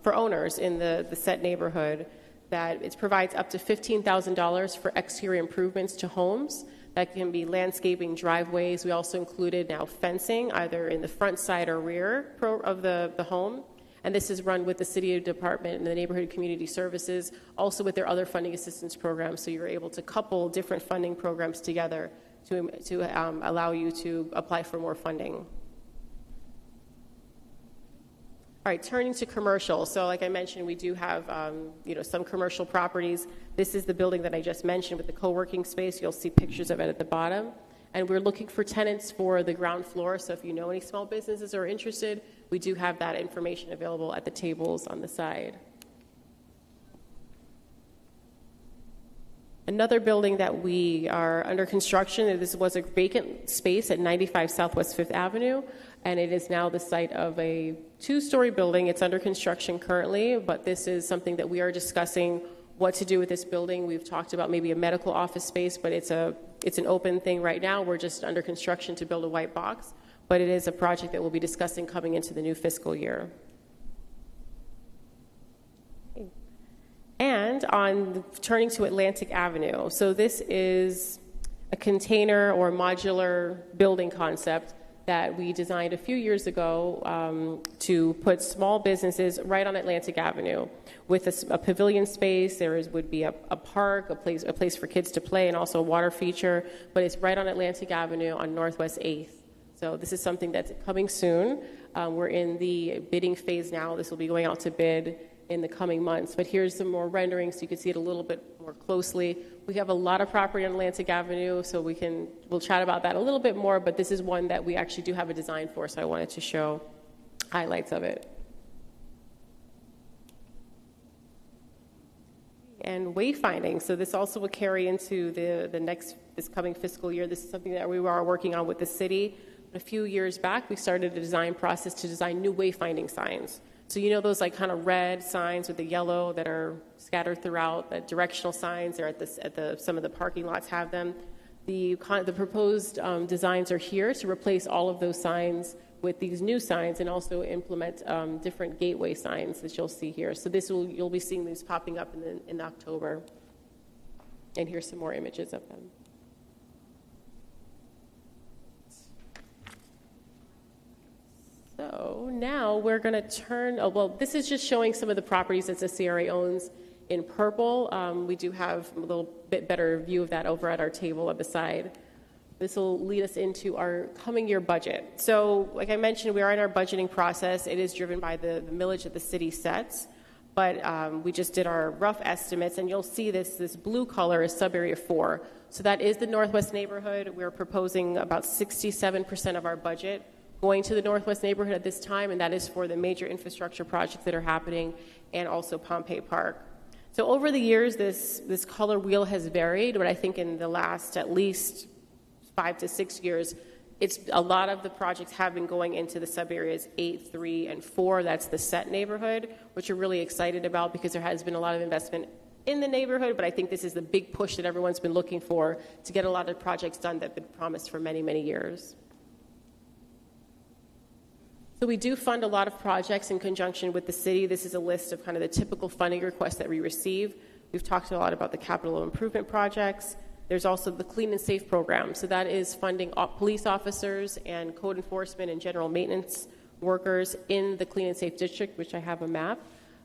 owners in the set neighborhood that it provides up to $15,000 for exterior improvements to homes. That can be landscaping, driveways. We also included now fencing, either in the front, side, or rear of the home. And this is run with the City Department and the Neighborhood Community Services, also with their other funding assistance programs. So you're able to couple different funding programs together to allow you to apply for more funding. All right, turning to commercial. So like I mentioned, we do have some commercial properties. This is the building that I just mentioned with the co-working space. You'll see pictures of it at the bottom. And we're looking for tenants for the ground floor. So if you know any small businesses are interested, we do have that information available at the tables on the side. Another building that we are under construction, this was a vacant space at 95 Southwest 5th Avenue, and it is now the site of a 2-story building. It's under construction currently, but this is something that we are discussing what to do with this building. We've talked about maybe a medical office space, but it's an open thing right now. We're just under construction to build a white box, but it is a project that we'll be discussing coming into the new fiscal year. And turning to Atlantic Avenue. So this is a container or modular building concept that we designed a few years ago to put small businesses right on Atlantic Avenue with a pavilion space. Would be a park, a place for kids to play, and also a water feature. But it's right on Atlantic Avenue on Northwest 8th. So this is something that's coming soon. We're in the bidding phase now. This will be going out to bid in the coming months. But here's some more renderings so you can see it a little bit more closely. We have a lot of property on Atlantic Avenue, so we'll chat about that a little bit more, but this is one that we actually do have a design for, so I wanted to show highlights of it. And wayfinding, so this also will carry into this coming fiscal year. This is something that we are working on with the city. A few years back, we started a design process to design new wayfinding signs. So you know those like kind of red signs with the yellow that are scattered throughout, the directional signs, they're some of the parking lots have them. The proposed designs are here to replace all of those signs with these new signs and also implement different gateway signs that you'll see here. So you'll be seeing these popping up in October. And here's some more images of them. So now we're going to this is just showing some of the properties that the CRA owns in purple. We do have a little bit better view of that over at our table at the side. This will lead us into our coming year budget. So like I mentioned, we are in our budgeting process. It is driven by the millage that the city sets, but we just did our rough estimates, and you'll see this blue color is sub-area 4. So that is the Northwest neighborhood. We're proposing about 67% of our budget going to the Northwest neighborhood at this time, and that is for the major infrastructure projects that are happening and also Pompey Park. So over the years, this color wheel has varied, but I think in the last at least 5 to 6 years, it's a lot of the projects have been going into the sub-areas 8, 3, and 4. That's the set neighborhood, which we're really excited about because there has been a lot of investment in the neighborhood, but I think this is the big push that everyone's been looking for to get a lot of projects done that have been promised for many, many years. So we do fund a lot of projects in conjunction with the city. This is a list of kind of the typical funding requests that we receive. We've talked a lot about the capital improvement projects. There's also the Clean and Safe program. So that is funding police officers and code enforcement and general maintenance workers in the Clean and Safe district, which I have a map.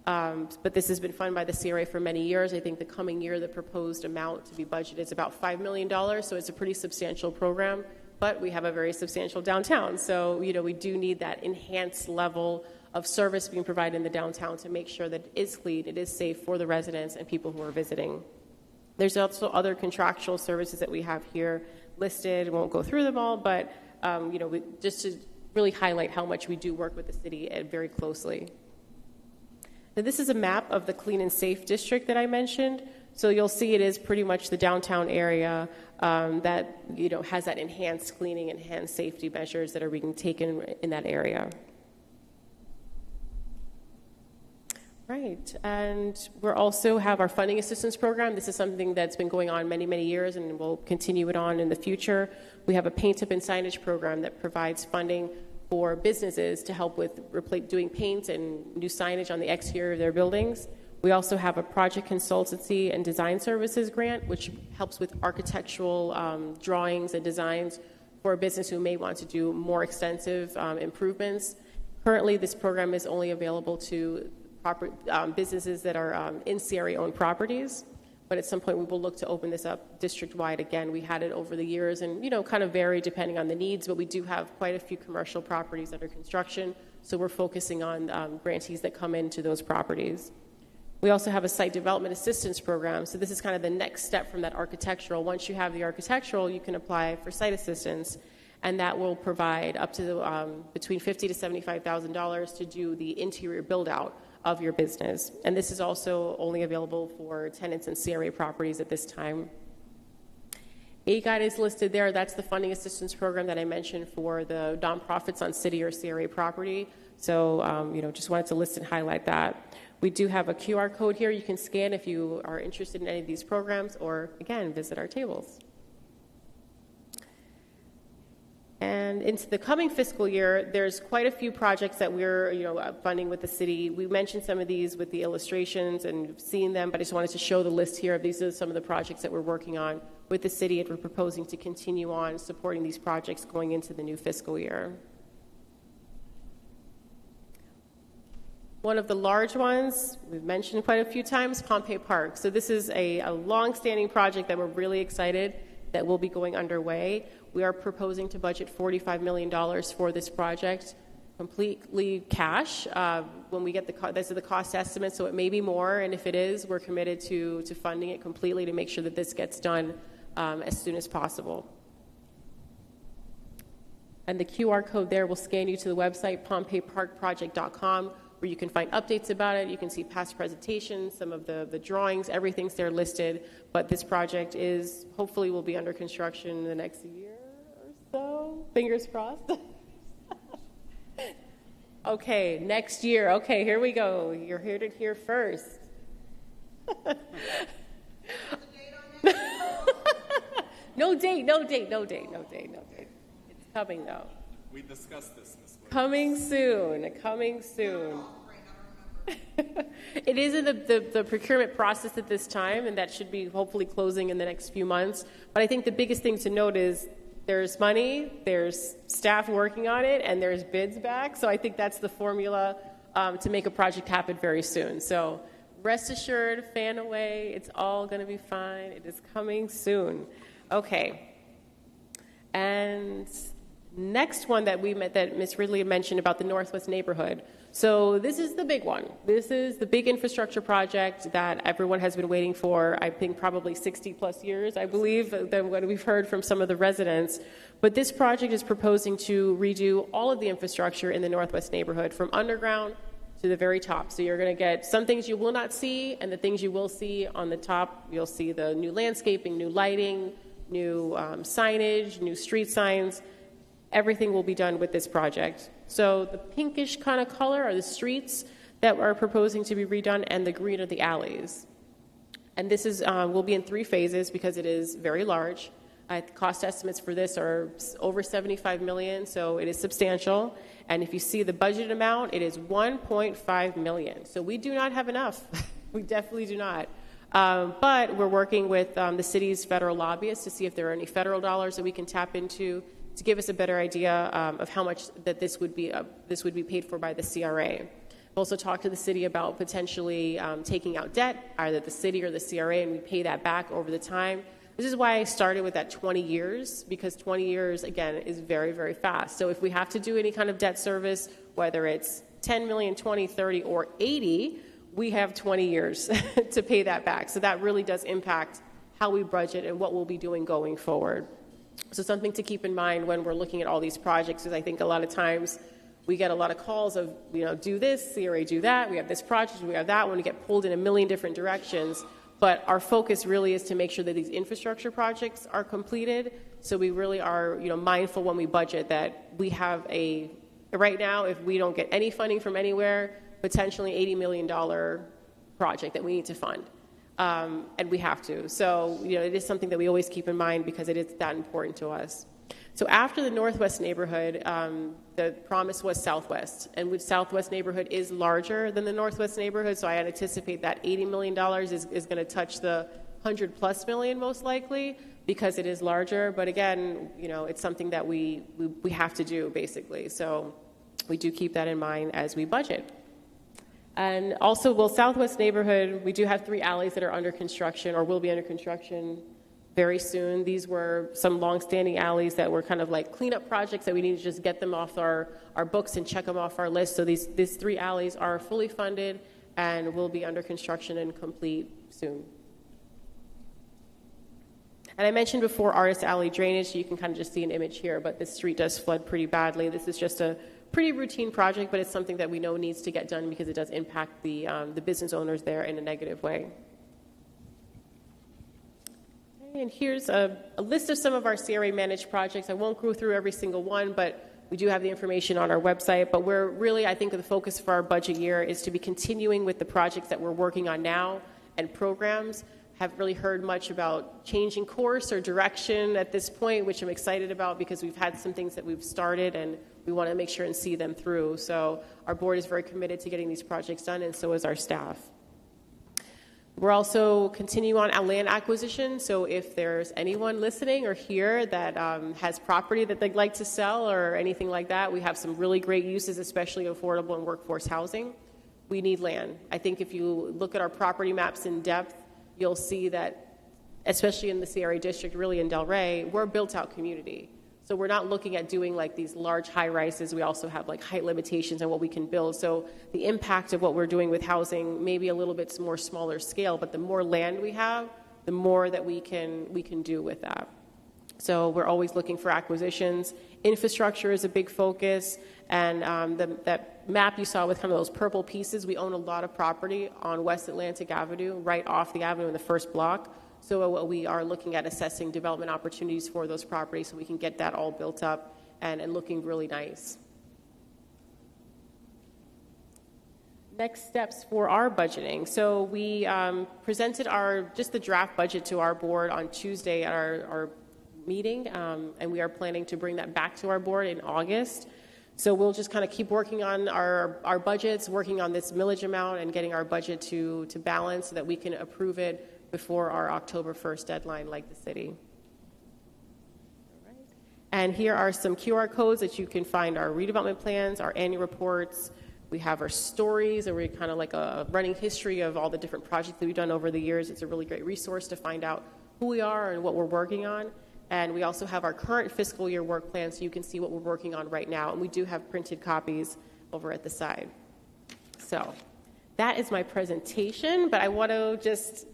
But this has been funded by the CRA for many years. I think the coming year, the proposed amount to be budgeted is about $5 million. So it's a pretty substantial program, but we have a very substantial downtown. So, we do need that enhanced level of service being provided in the downtown to make sure that it is clean, it is safe for the residents and people who are visiting. There's also other contractual services that we have here listed. I won't go through them all, but just to really highlight how much we do work with the city very closely. Now, this is a map of the Clean and Safe district that I mentioned. So you'll see it is pretty much the downtown area that has that enhanced cleaning, enhanced safety measures that are being taken in that area. Right, and we also have our funding assistance program. This is something that's been going on many, many years, and we'll continue it on in the future. We have a paint up and signage program that provides funding for businesses to help with doing paint and new signage on the exterior of their buildings. We also have a project consultancy and design services grant, which helps with architectural drawings and designs for a business who may want to do more extensive improvements. Currently, this program is only available to businesses that are in CRA-owned properties, but at some point we will look to open this up district-wide again. We had it over the years and, kind of vary depending on the needs, but we do have quite a few commercial properties under construction, so we're focusing on grantees that come into those properties. We also have a site development assistance program, so this is kind of the next step from that architectural. Once you have the architectural, you can apply for site assistance, and that will provide up to between $50,000 to $75,000 to do the interior build-out of your business. And this is also only available for tenants and CRA properties at this time. A-Guide is listed there. That's the funding assistance program that I mentioned for the nonprofits on city or CRA property. So, just wanted to list and highlight that. We do have a QR code here you can scan if you are interested in any of these programs, or again, visit our tables. And into the coming fiscal year, there's quite a few projects that we're funding with the city. We mentioned some of these with the illustrations and you've seen them, but I just wanted to show the list here. These are some of the projects that we're working on with the city, and we're proposing to continue on supporting these projects going into the new fiscal year. One of the large ones, we've mentioned quite a few times, Pompey Park. So this is a long-standing project that we're really excited that will be going underway. We are proposing to budget $45 million for this project, completely cash. When we get this is the cost estimate, so it may be more, and if it is, we're committed to funding it completely to make sure that this gets done as soon as possible. And the QR code there will scan you to the website, pompeyparkproject.com, where you can find updates about it. You can see past presentations, some of the drawings, everything's there listed. But this project hopefully will be under construction in the next year or so. Fingers crossed. Okay, next year. Okay, here we go. You're here to hear first. No date. It's coming though. We discussed this, Ms. Williams. Coming soon. It is in the procurement process at this time, and that should be hopefully closing in the next few months. But I think the biggest thing to note is there's money, there's staff working on it, and there's bids back. So I think that's the formula to make a project happen very soon. So Rest assured, fan away, it's all going to be fine. It is coming soon. Okay. And next one that Ms. Ridley mentioned about the Northwest neighborhood. So this is the big one. This is the big infrastructure project that everyone has been waiting for, I think probably 60 plus years, I believe, than what we've heard from some of the residents. But this project is proposing to redo all of the infrastructure in the Northwest neighborhood from underground to the very top. So you're going to get some things you will not see, and the things you will see on the top, you'll see the new landscaping, new lighting, new signage, new street signs. Everything will be done with this project. So the pinkish kind of color are the streets that are proposing to be redone, and the green are the alleys. And this is will be in 3 phases because it is very large. Cost estimates for this are over $75 million, so it is substantial. And if you see the budget amount, it is $1.5 million. So we do not have enough. We definitely do not. But we're working with the city's federal lobbyists to see if there are any federal dollars that we can tap into to give us a better idea of how much that this would be paid for by the CRA. We've also talked to the city about potentially taking out debt, either the city or the CRA, and we pay that back over the time. This is why I started with that 20 years, because 20 years, again, is very, very fast. So if we have to do any kind of debt service, whether it's 10 million, 20, 30, or 80, we have 20 years to pay that back. So that really does impact how we budget and what we'll be doing going forward. So something to keep in mind when we're looking at all these projects is I think a lot of times we get a lot of calls of, do this, CRA do that, we have this project, we have that one, we get pulled in a million different directions. But our focus really is to make sure that these infrastructure projects are completed. So we really are, mindful when we budget that we have right now, if we don't get any funding from anywhere, potentially $80 million project that we need to fund. And we have to. So, it is something that we always keep in mind because it is that important to us. So after the Northwest neighborhood, the promise was Southwest. And with Southwest neighborhood is larger than the Northwest neighborhood, so I anticipate that $80 million is going to touch the $100+ million most likely because it is larger. But again, it's something that we have to do, basically. So we do keep that in mind as we budget. And also, Southwest neighborhood, we do have 3 alleys that are under construction or will be under construction very soon. These were some long-standing alleys that were kind of like cleanup projects that we need to just get them off our books and check them off our list. So these 3 alleys are fully funded and will be under construction and complete soon. And I mentioned before Artist Alley drainage, so you can kind of just see an image here, but this street does flood pretty badly. This is just a pretty routine project, but it's something that we know needs to get done because it does impact the business owners there in a negative way. And here's a list of some of our CRA managed projects. I won't go through every single one, but we do have the information on our website. But we're really, I think, the focus for our budget year is to be continuing with the projects that we're working on now and programs. Haven't really heard much about changing course or direction at this point, which I'm excited about because we've had some things that we've started and we want to make sure and see them through. So our board is very committed to getting these projects done, and so is our staff. We're also continuing on our land acquisition, so if there's anyone listening or here that has property that they'd like to sell or anything like that, we have some really great uses, especially affordable and workforce housing. We need land. I think if you look at our property maps in depth, you'll see that, especially in the CRA district, really in Delray, we're a built-out community. So we're not looking at doing like these large high-rises. We also have like height limitations on what we can build. So the impact of what we're doing with housing may be a little bit more smaller scale, but the more land we have, the more that we can do with that. So we're always looking for acquisitions. Infrastructure is a big focus, and that map you saw with kind of those purple pieces, we own a lot of property on West Atlantic Avenue, right off the avenue in the first block. So we are looking at assessing development opportunities for those properties so we can get that all built up and looking really nice. Next steps for our budgeting. So we presented just the draft budget to our board on Tuesday at our meeting, and we are planning to bring that back to our board in August. So we'll just kind of keep working on our budgets, working on this millage amount and getting our budget to balance so that we can approve it before our October 1st deadline like the city. All right. And here are some QR codes that you can find our redevelopment plans, our annual reports, We have our stories, and we're kind of like a running history of all the different projects that we've done over the years. It's a really great resource to find out who we are and what we're working on. And we also have our current fiscal year work plan, so you can see what we're working on right now. And we do have printed copies over at the side. So that is my presentation, but I want to just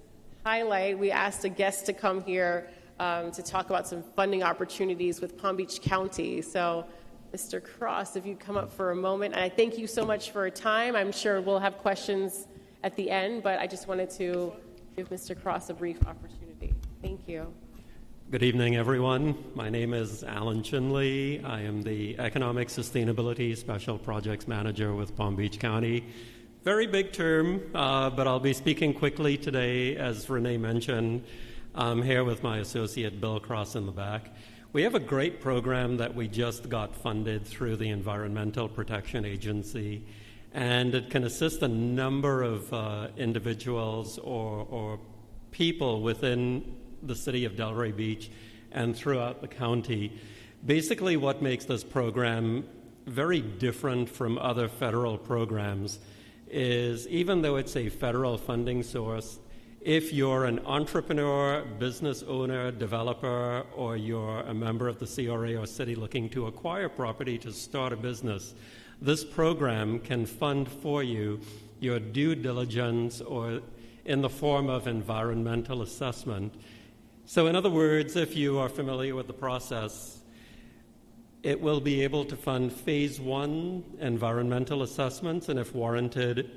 highlight, we asked a guest to come here to talk about some funding opportunities with Palm Beach County. So Mr. Cross, if you'd come up for a moment. And I thank you so much for your time. I'm sure we'll have questions at the end, but I just wanted to give Mr. Cross a brief opportunity. Thank you. Good evening, everyone. My name is Alan Chinley. I am the Economic Sustainability Special Projects Manager with Palm Beach County. Very big term, but I'll be speaking quickly today. As Renee mentioned, I'm here with my associate Bill Cross in the back. We have a great program that we just got funded through the Environmental Protection Agency, and it can assist a number of individuals or people within the city of Delray Beach and throughout the county. Basically, what makes this program very different from other federal programs is, even though it's a federal funding source, if you're an entrepreneur, business owner, developer, or you're a member of the CRA or city looking to acquire property to start a business, this program can fund for you your due diligence or in the form of environmental assessment. So in other words, if you are familiar with the process, it will be able to fund phase 1 environmental assessments, and if warranted,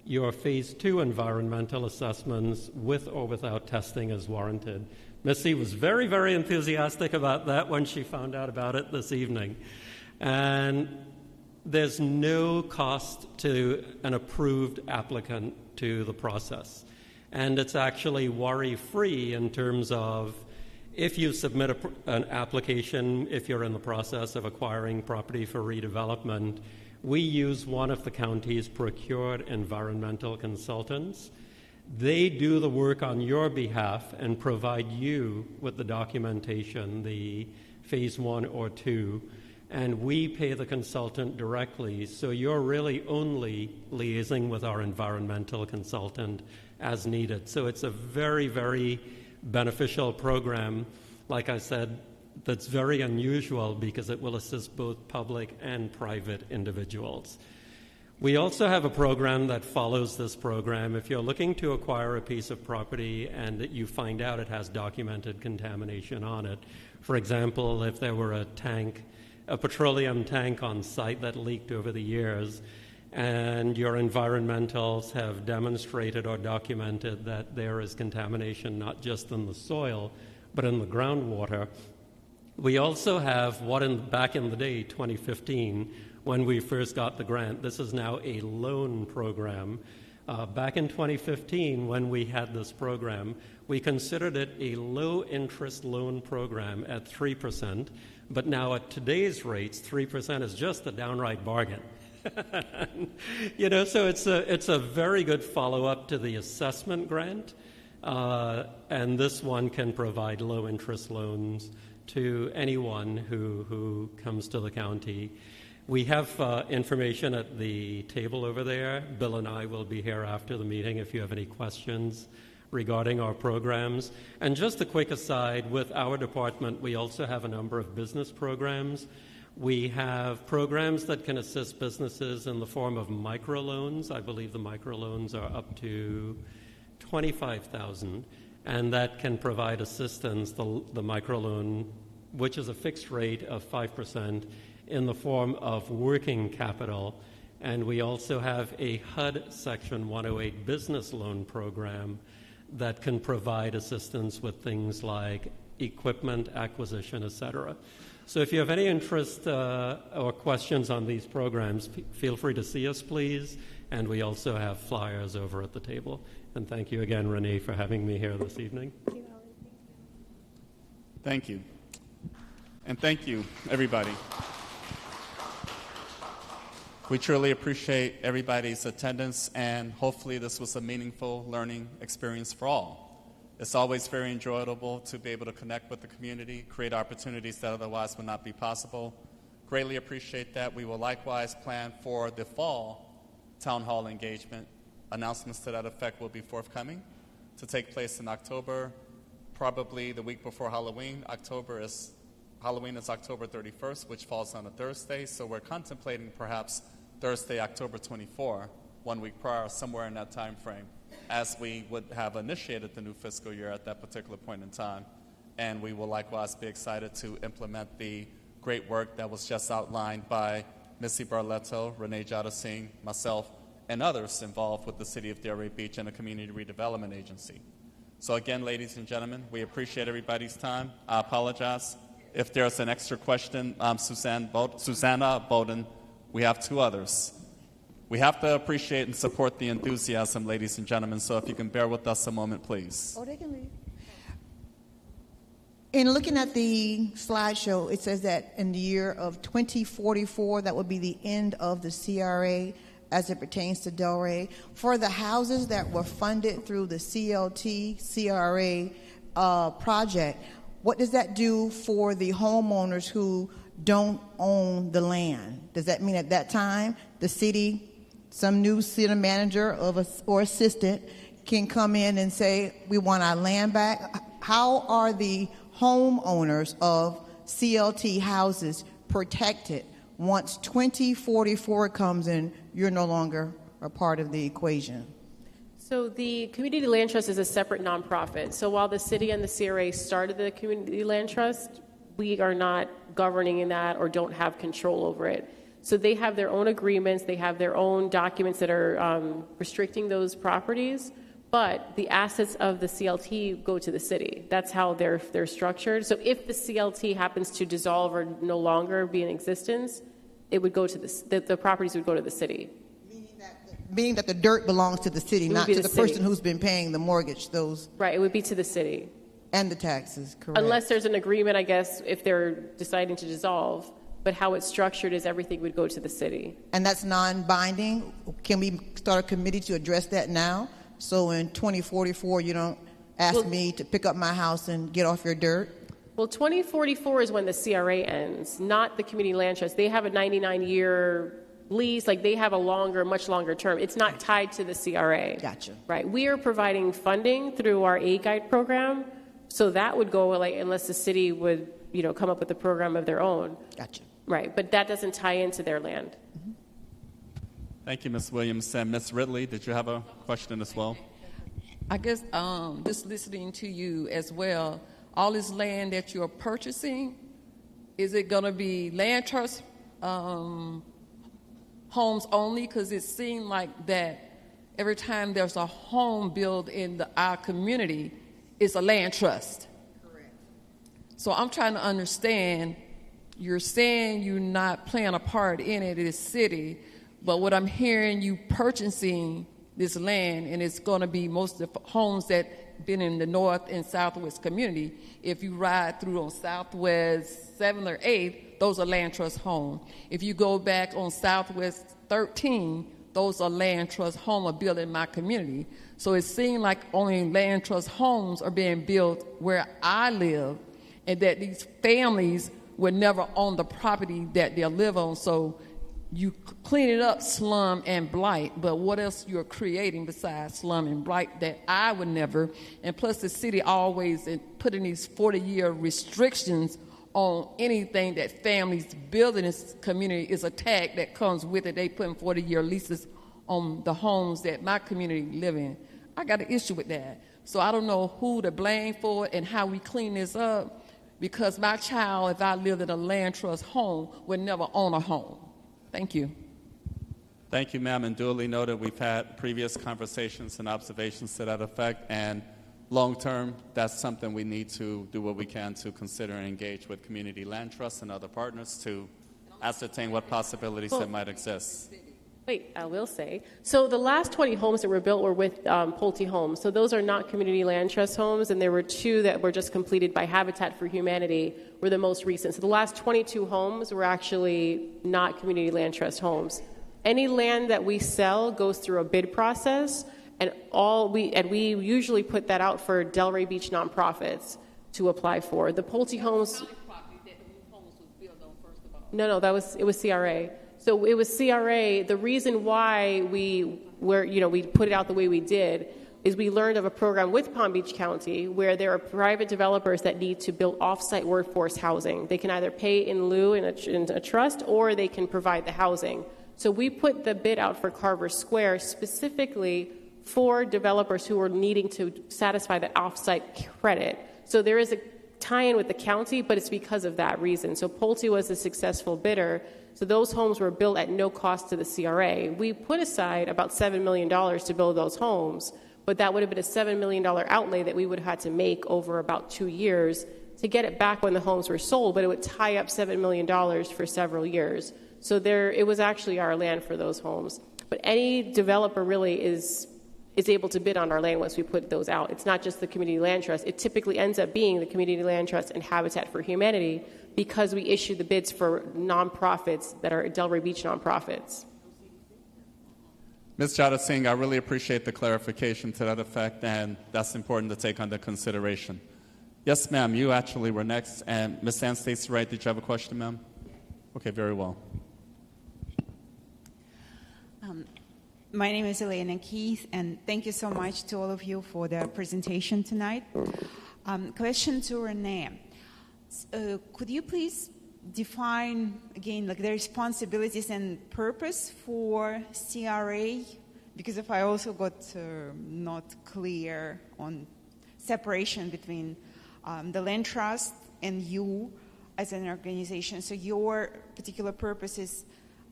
your phase 2 environmental assessments with or without testing as warranted. Missy was very, very enthusiastic about that when she found out about it this evening. And there's no cost to an approved applicant to the process. And it's actually worry-free in terms of if you submit an application, if you're in the process of acquiring property for redevelopment, we use one of the county's procured environmental consultants. They do the work on your behalf and provide you with the documentation, the phase 1 or 2, and we pay the consultant directly, so you're really only liaising with our environmental consultant as needed. So it's a very, very beneficial program, like I said, that's very unusual because it will assist both public and private individuals. We also have a program that follows this program. If you're looking to acquire a piece of property and that you find out it has documented contamination on it, for example, if there were a petroleum tank on site that leaked over the years, and your environmentals have demonstrated or documented that there is contamination not just in the soil, but in the groundwater. We also have back in the day, 2015, when we first got the grant, this is now a loan program. Back in 2015, when we had this program, we considered it a low-interest loan program at 3%, but now at today's rates, 3% is just a downright bargain. So it's a very good follow-up to the assessment grant, and this one can provide low-interest loans to anyone who comes to the county. We have information at the table over there. Bill and I will be here after the meeting if you have any questions regarding our programs. And just a quick aside, with our department, we also have a number of business programs. We have programs that can assist businesses in the form of microloans. I believe the microloans are up to $25,000, and that can provide assistance, the microloan, which is a fixed rate of 5%, in the form of working capital. And we also have a HUD Section 108 business loan program that can provide assistance with things like equipment acquisition, etc. So if you have any interest or questions on these programs, feel free to see us, please. And we also have flyers over at the table. And thank you again, Renee, for having me here this evening. Thank you. And thank you, everybody. We truly appreciate everybody's attendance, and hopefully this was a meaningful learning experience for all. It's always very enjoyable to be able to connect with the community, create opportunities that otherwise would not be possible. Greatly appreciate that. We will likewise plan for the fall town hall engagement. Announcements to that effect will be forthcoming to take place in October, probably the week before Halloween. Halloween is October 31st, which falls on a Thursday, so we're contemplating perhaps Thursday, October 24, 1 week prior, somewhere in that time frame, as we would have initiated the new fiscal year at that particular point in time. And we will likewise be excited to implement the great work that was just outlined by Missy Barletto, Renee Jadasingh, myself, and others involved with the City of Delray Beach and the Community Redevelopment Agency. So again, ladies and gentlemen, we appreciate everybody's time. I apologize. If there's an extra question, Susanna Bowden, we have two others. We have to appreciate and support the enthusiasm, ladies and gentlemen, so if you can bear with us a moment, please. Oh, they can leave. In looking at the slideshow, it says that in the year of 2044, that would be the end of the CRA as it pertains to Delray. For the houses that were funded through the CLT CRA project, what does that do for the homeowners who don't own the land? Does that mean at that time the city, some new city manager or assistant can come in and say, we want our land back? How are the homeowners of CLT houses protected once 2044 comes in? You're no longer a part of the equation. So the Community Land Trust is a separate nonprofit. So while the city and the CRA started the Community Land Trust, we are not governing in that or don't have control over it. So they have their own agreements, they have their own documents that are restricting those properties, but the assets of the CLT go to the city. That's how they're structured. So if the CLT happens to dissolve or no longer be in existence, it would go to the properties would go to the city. Meaning that the dirt belongs to the city, not to the person who's been paying the mortgage. Right, it would be to the city. And the taxes, correct. Unless there's an agreement, I guess, if they're deciding to dissolve. But how it's structured is everything would go to the city. And that's non-binding? Can we start a committee to address that now? So in 2044, you don't ask me to pick up my house and get off your dirt? Well, 2044 is when the CRA ends, not the Community Land Trust. They have a 99-year lease, like they have a much longer term. It's not tied to the CRA. Gotcha. Right. We are providing funding through our A-Guide program, so that would go unless the city would, come up with a program of their own. Gotcha. Right, but that doesn't tie into their land. Mm-hmm. Thank you, Ms. Williams. And Ms. Ridley, did you have a question as well? I guess just listening to you as well, all this land that you're purchasing, is it going to be land trust homes only? Because it seemed like that every time there's a home built in our community, it's a land trust. Correct. So I'm trying to understand, you're saying you're not playing a part in it, this city, but what I'm hearing, you purchasing this land, and it's going to be most of the homes that been in the North and Southwest community. If you ride through on Southwest 7th or 8th, those are land trust homes. If you go back on Southwest 13, those are land trust homes built in my community. So it seems like only land trust homes are being built where I live, and that these families would never own the property that they live on. So you clean it up, slum and blight, but what else you're creating besides slum and blight that I would never? And plus the city always putting these 40-year restrictions on anything that families build in this community is a tag that comes with it. They putting 40-year leases on the homes that my community live in. I got an issue with that. So I don't know who to blame for it and how we clean this up, because my child, if I lived in a land trust home, would never own a home. Thank you. Thank you, ma'am. And duly noted, we've had previous conversations and observations to that effect. And long term, that's something we need to do what we can to consider and engage with community land trusts and other partners to ascertain what possibilities that might exist. Wait, I will say. So the last 20 homes that were built were with Pulte Homes. So those are not community land trust homes, and there were 2 that were just completed by Habitat for Humanity were the most recent. So the last 22 homes were actually not community land trust homes. Any land that we sell goes through a bid process, and we usually put that out for Delray Beach nonprofits to apply for. The Pulte Homes. No, it was CRA. So it was CRA. The reason why we put it out the way we did is we learned of a program with Palm Beach County where there are private developers that need to build off-site workforce housing. They can either pay in lieu in a trust, or they can provide the housing. So we put the bid out for Carver Square specifically for developers who are needing to satisfy the off-site credit. So there is a tie-in with the county, but it's because of that reason. So Pulte was a successful bidder. So those homes were built at no cost to the CRA. We put aside about $7 million to build those homes, but that would have been a $7 million outlay that we would have had to make over about 2 years to get it back when the homes were sold, but it would tie up $7 million for several years. So it was actually our land for those homes. But any developer really is able to bid on our land once we put those out. It's not just the Community Land Trust. It typically ends up being the Community Land Trust and Habitat for Humanity because we issue the bids for nonprofits that are Delray Beach nonprofits. Ms. Jada Singh, I really appreciate the clarification to that effect, and that's important to take under consideration. Yes, ma'am, you actually were next. And Ms. Ann Stacy Wright, did you have a question, ma'am? Okay, very well. My name is Elena Keith, and thank you so much to all of you for the presentation tonight. Question to Renee. Could you please define, again, like the responsibilities and purpose for CRA? Because if I also got not clear on separation between the land trust and you as an organization. So your particular purpose is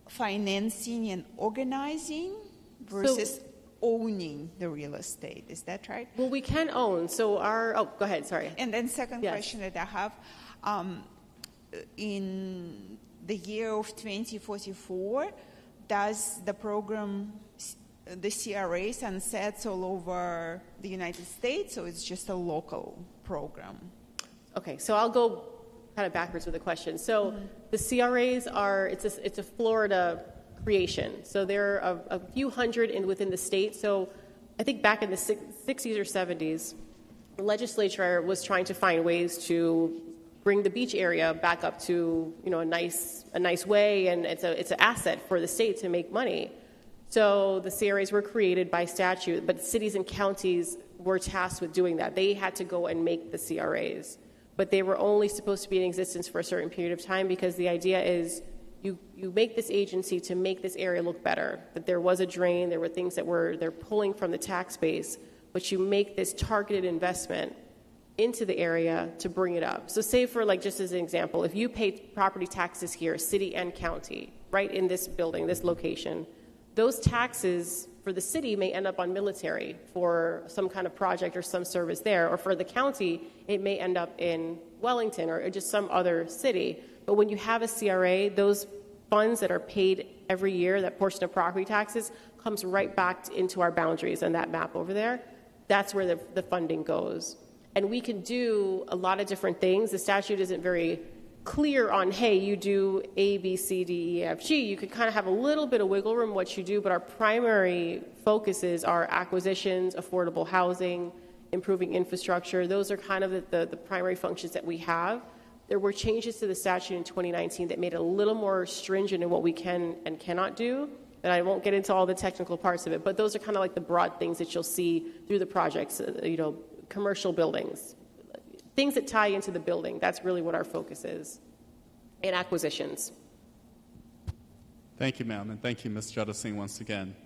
financing and organizing versus owning the real estate. Is that right? Well, we can own. So go ahead, sorry. And then second question that I have, in the year of 2044, does the program, the CRA sunsets all over the United States, or it's just a local program? Okay, so I'll go kind of backwards with the question. So the CRAs it's a Florida creation. So there are a few hundred within the state. So I think back in the 60s or 70s, the legislature was trying to find ways to bring the beach area back up to a nice way, and it's an asset for the state to make money. So the CRAs were created by statute, but cities and counties were tasked with doing that. They had to go and make the CRAs, but they were only supposed to be in existence for a certain period of time because the idea is you make this agency to make this area look better, that there was a drain, there were things that they're pulling from the tax base, but you make this targeted investment into the area to bring it up. So say for just as an example, if you pay property taxes here, city and county, right in this building, this location, those taxes for the city may end up on military for some kind of project or some service there, or for the county, it may end up in Wellington or just some other city. But when you have a CRA, those funds that are paid every year, that portion of property taxes, comes right back into our boundaries on that map over there. That's where the funding goes. And we can do a lot of different things. The statute isn't very clear on, hey, you do A, B, C, D, E, F, G. You could kind of have a little bit of wiggle room what you do, but our primary focuses are acquisitions, affordable housing, improving infrastructure. Those are kind of the primary functions that we have. There were changes to the statute in 2019 that made it a little more stringent in what we can and cannot do. And I won't get into all the technical parts of it, but those are kind of like the broad things that you'll see through the projects, commercial buildings, things that tie into the building. That's really what our focus is, and acquisitions. Thank you, ma'am, and thank you, Ms. Jada Singh, once again.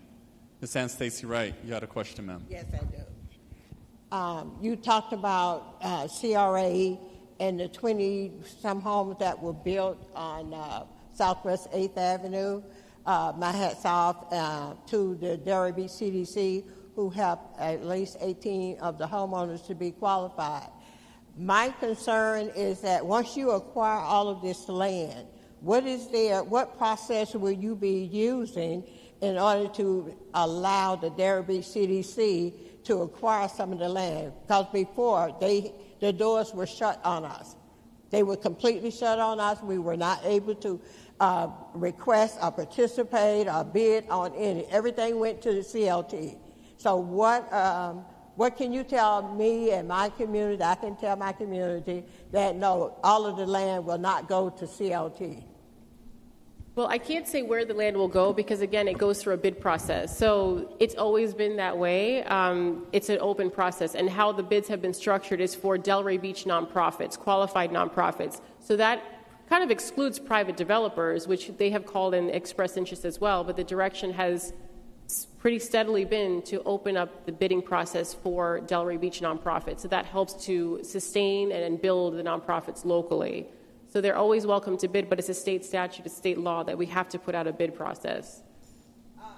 Ms. Ann Stacy Wright, you had a question, ma'am. Yes, I do. You talked about CRA and the 20-some homes that were built on Southwest 8th Avenue. My hat's off to the Delray Beach CDC, who helped at least 18 of the homeowners to be qualified. My concern is that once you acquire all of this land, what process will you be using in order to allow the Delray Beach CDC to acquire some of the land? Because before, the doors were shut on us. They were completely shut on us. We were not able to request or participate or bid on any. Everything went to the CLT. So what can you tell me and my community? I can tell my community that no, all of the land will not go to CLT. Well, I can't say where the land will go because, again, it goes through a bid process. So it's always been that way. It's an open process. And how the bids have been structured is for Delray Beach nonprofits, qualified nonprofits. So that kind of excludes private developers, which they have called in express interest as well. But the direction has pretty steadily been to open up the bidding process for Delray Beach nonprofits. So that helps to sustain and build the nonprofits locally. So they're always welcome to bid, but it's a state statute, a state law that we have to put out a bid process. I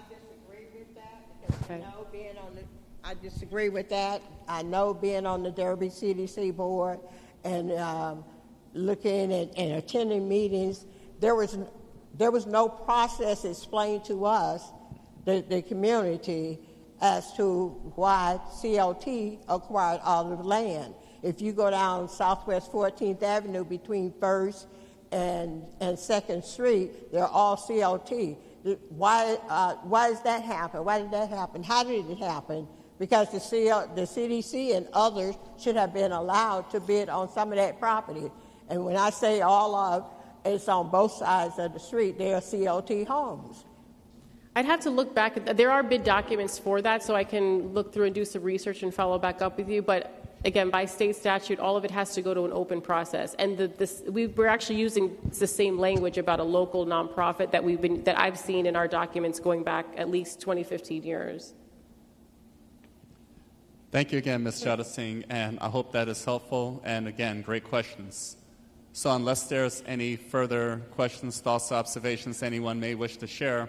disagree with that because I disagree with that. I know being on the Delray CDC board and looking at and attending meetings, there was no process explained to us, the community, as to why CLT acquired all of the land. If you go down Southwest 14th Avenue between 1st and 2nd Street, they're all CLT. Why does that happen? Why did that happen? How did it happen? Because the CDC and others should have been allowed to bid on some of that property. And when I say all of, it's on both sides of the street. They are CLT homes. I'd have to look back. There are bid documents for that, so I can look through and do some research and follow back up with you. But again, by state statute, all of it has to go to an open process. And we're actually using the same language about a local nonprofit that I've seen in our documents going back at least 20, 15 years. Thank you again, Ms. Jada Singh, and I hope that is helpful. And again, great questions. So unless there's any further questions, thoughts, observations anyone may wish to share,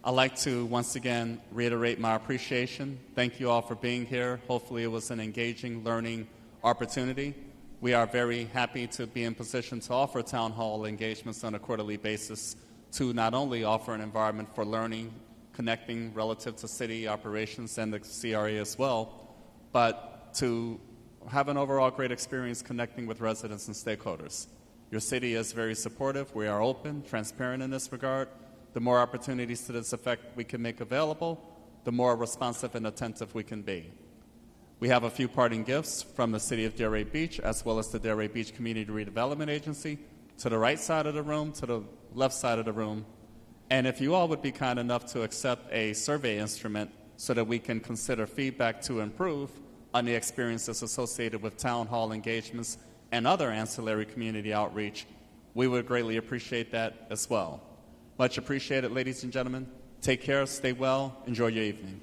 I'd like to once again reiterate my appreciation. Thank you all for being here. Hopefully it was an engaging learning opportunity. We are very happy to be in position to offer town hall engagements on a quarterly basis to not only offer an environment for learning, connecting relative to city operations and the CRA as well, but to have an overall great experience connecting with residents and stakeholders. Your city is very supportive. We are open, transparent in this regard. The more opportunities to this effect we can make available, the more responsive and attentive we can be. We have a few parting gifts from the City of Delray Beach, as well as the Delray Beach Community Redevelopment Agency, to the right side of the room, to the left side of the room. And if you all would be kind enough to accept a survey instrument so that we can consider feedback to improve on the experiences associated with town hall engagements and other ancillary community outreach, we would greatly appreciate that as well. Much appreciated, ladies and gentlemen. Take care, stay well, enjoy your evening.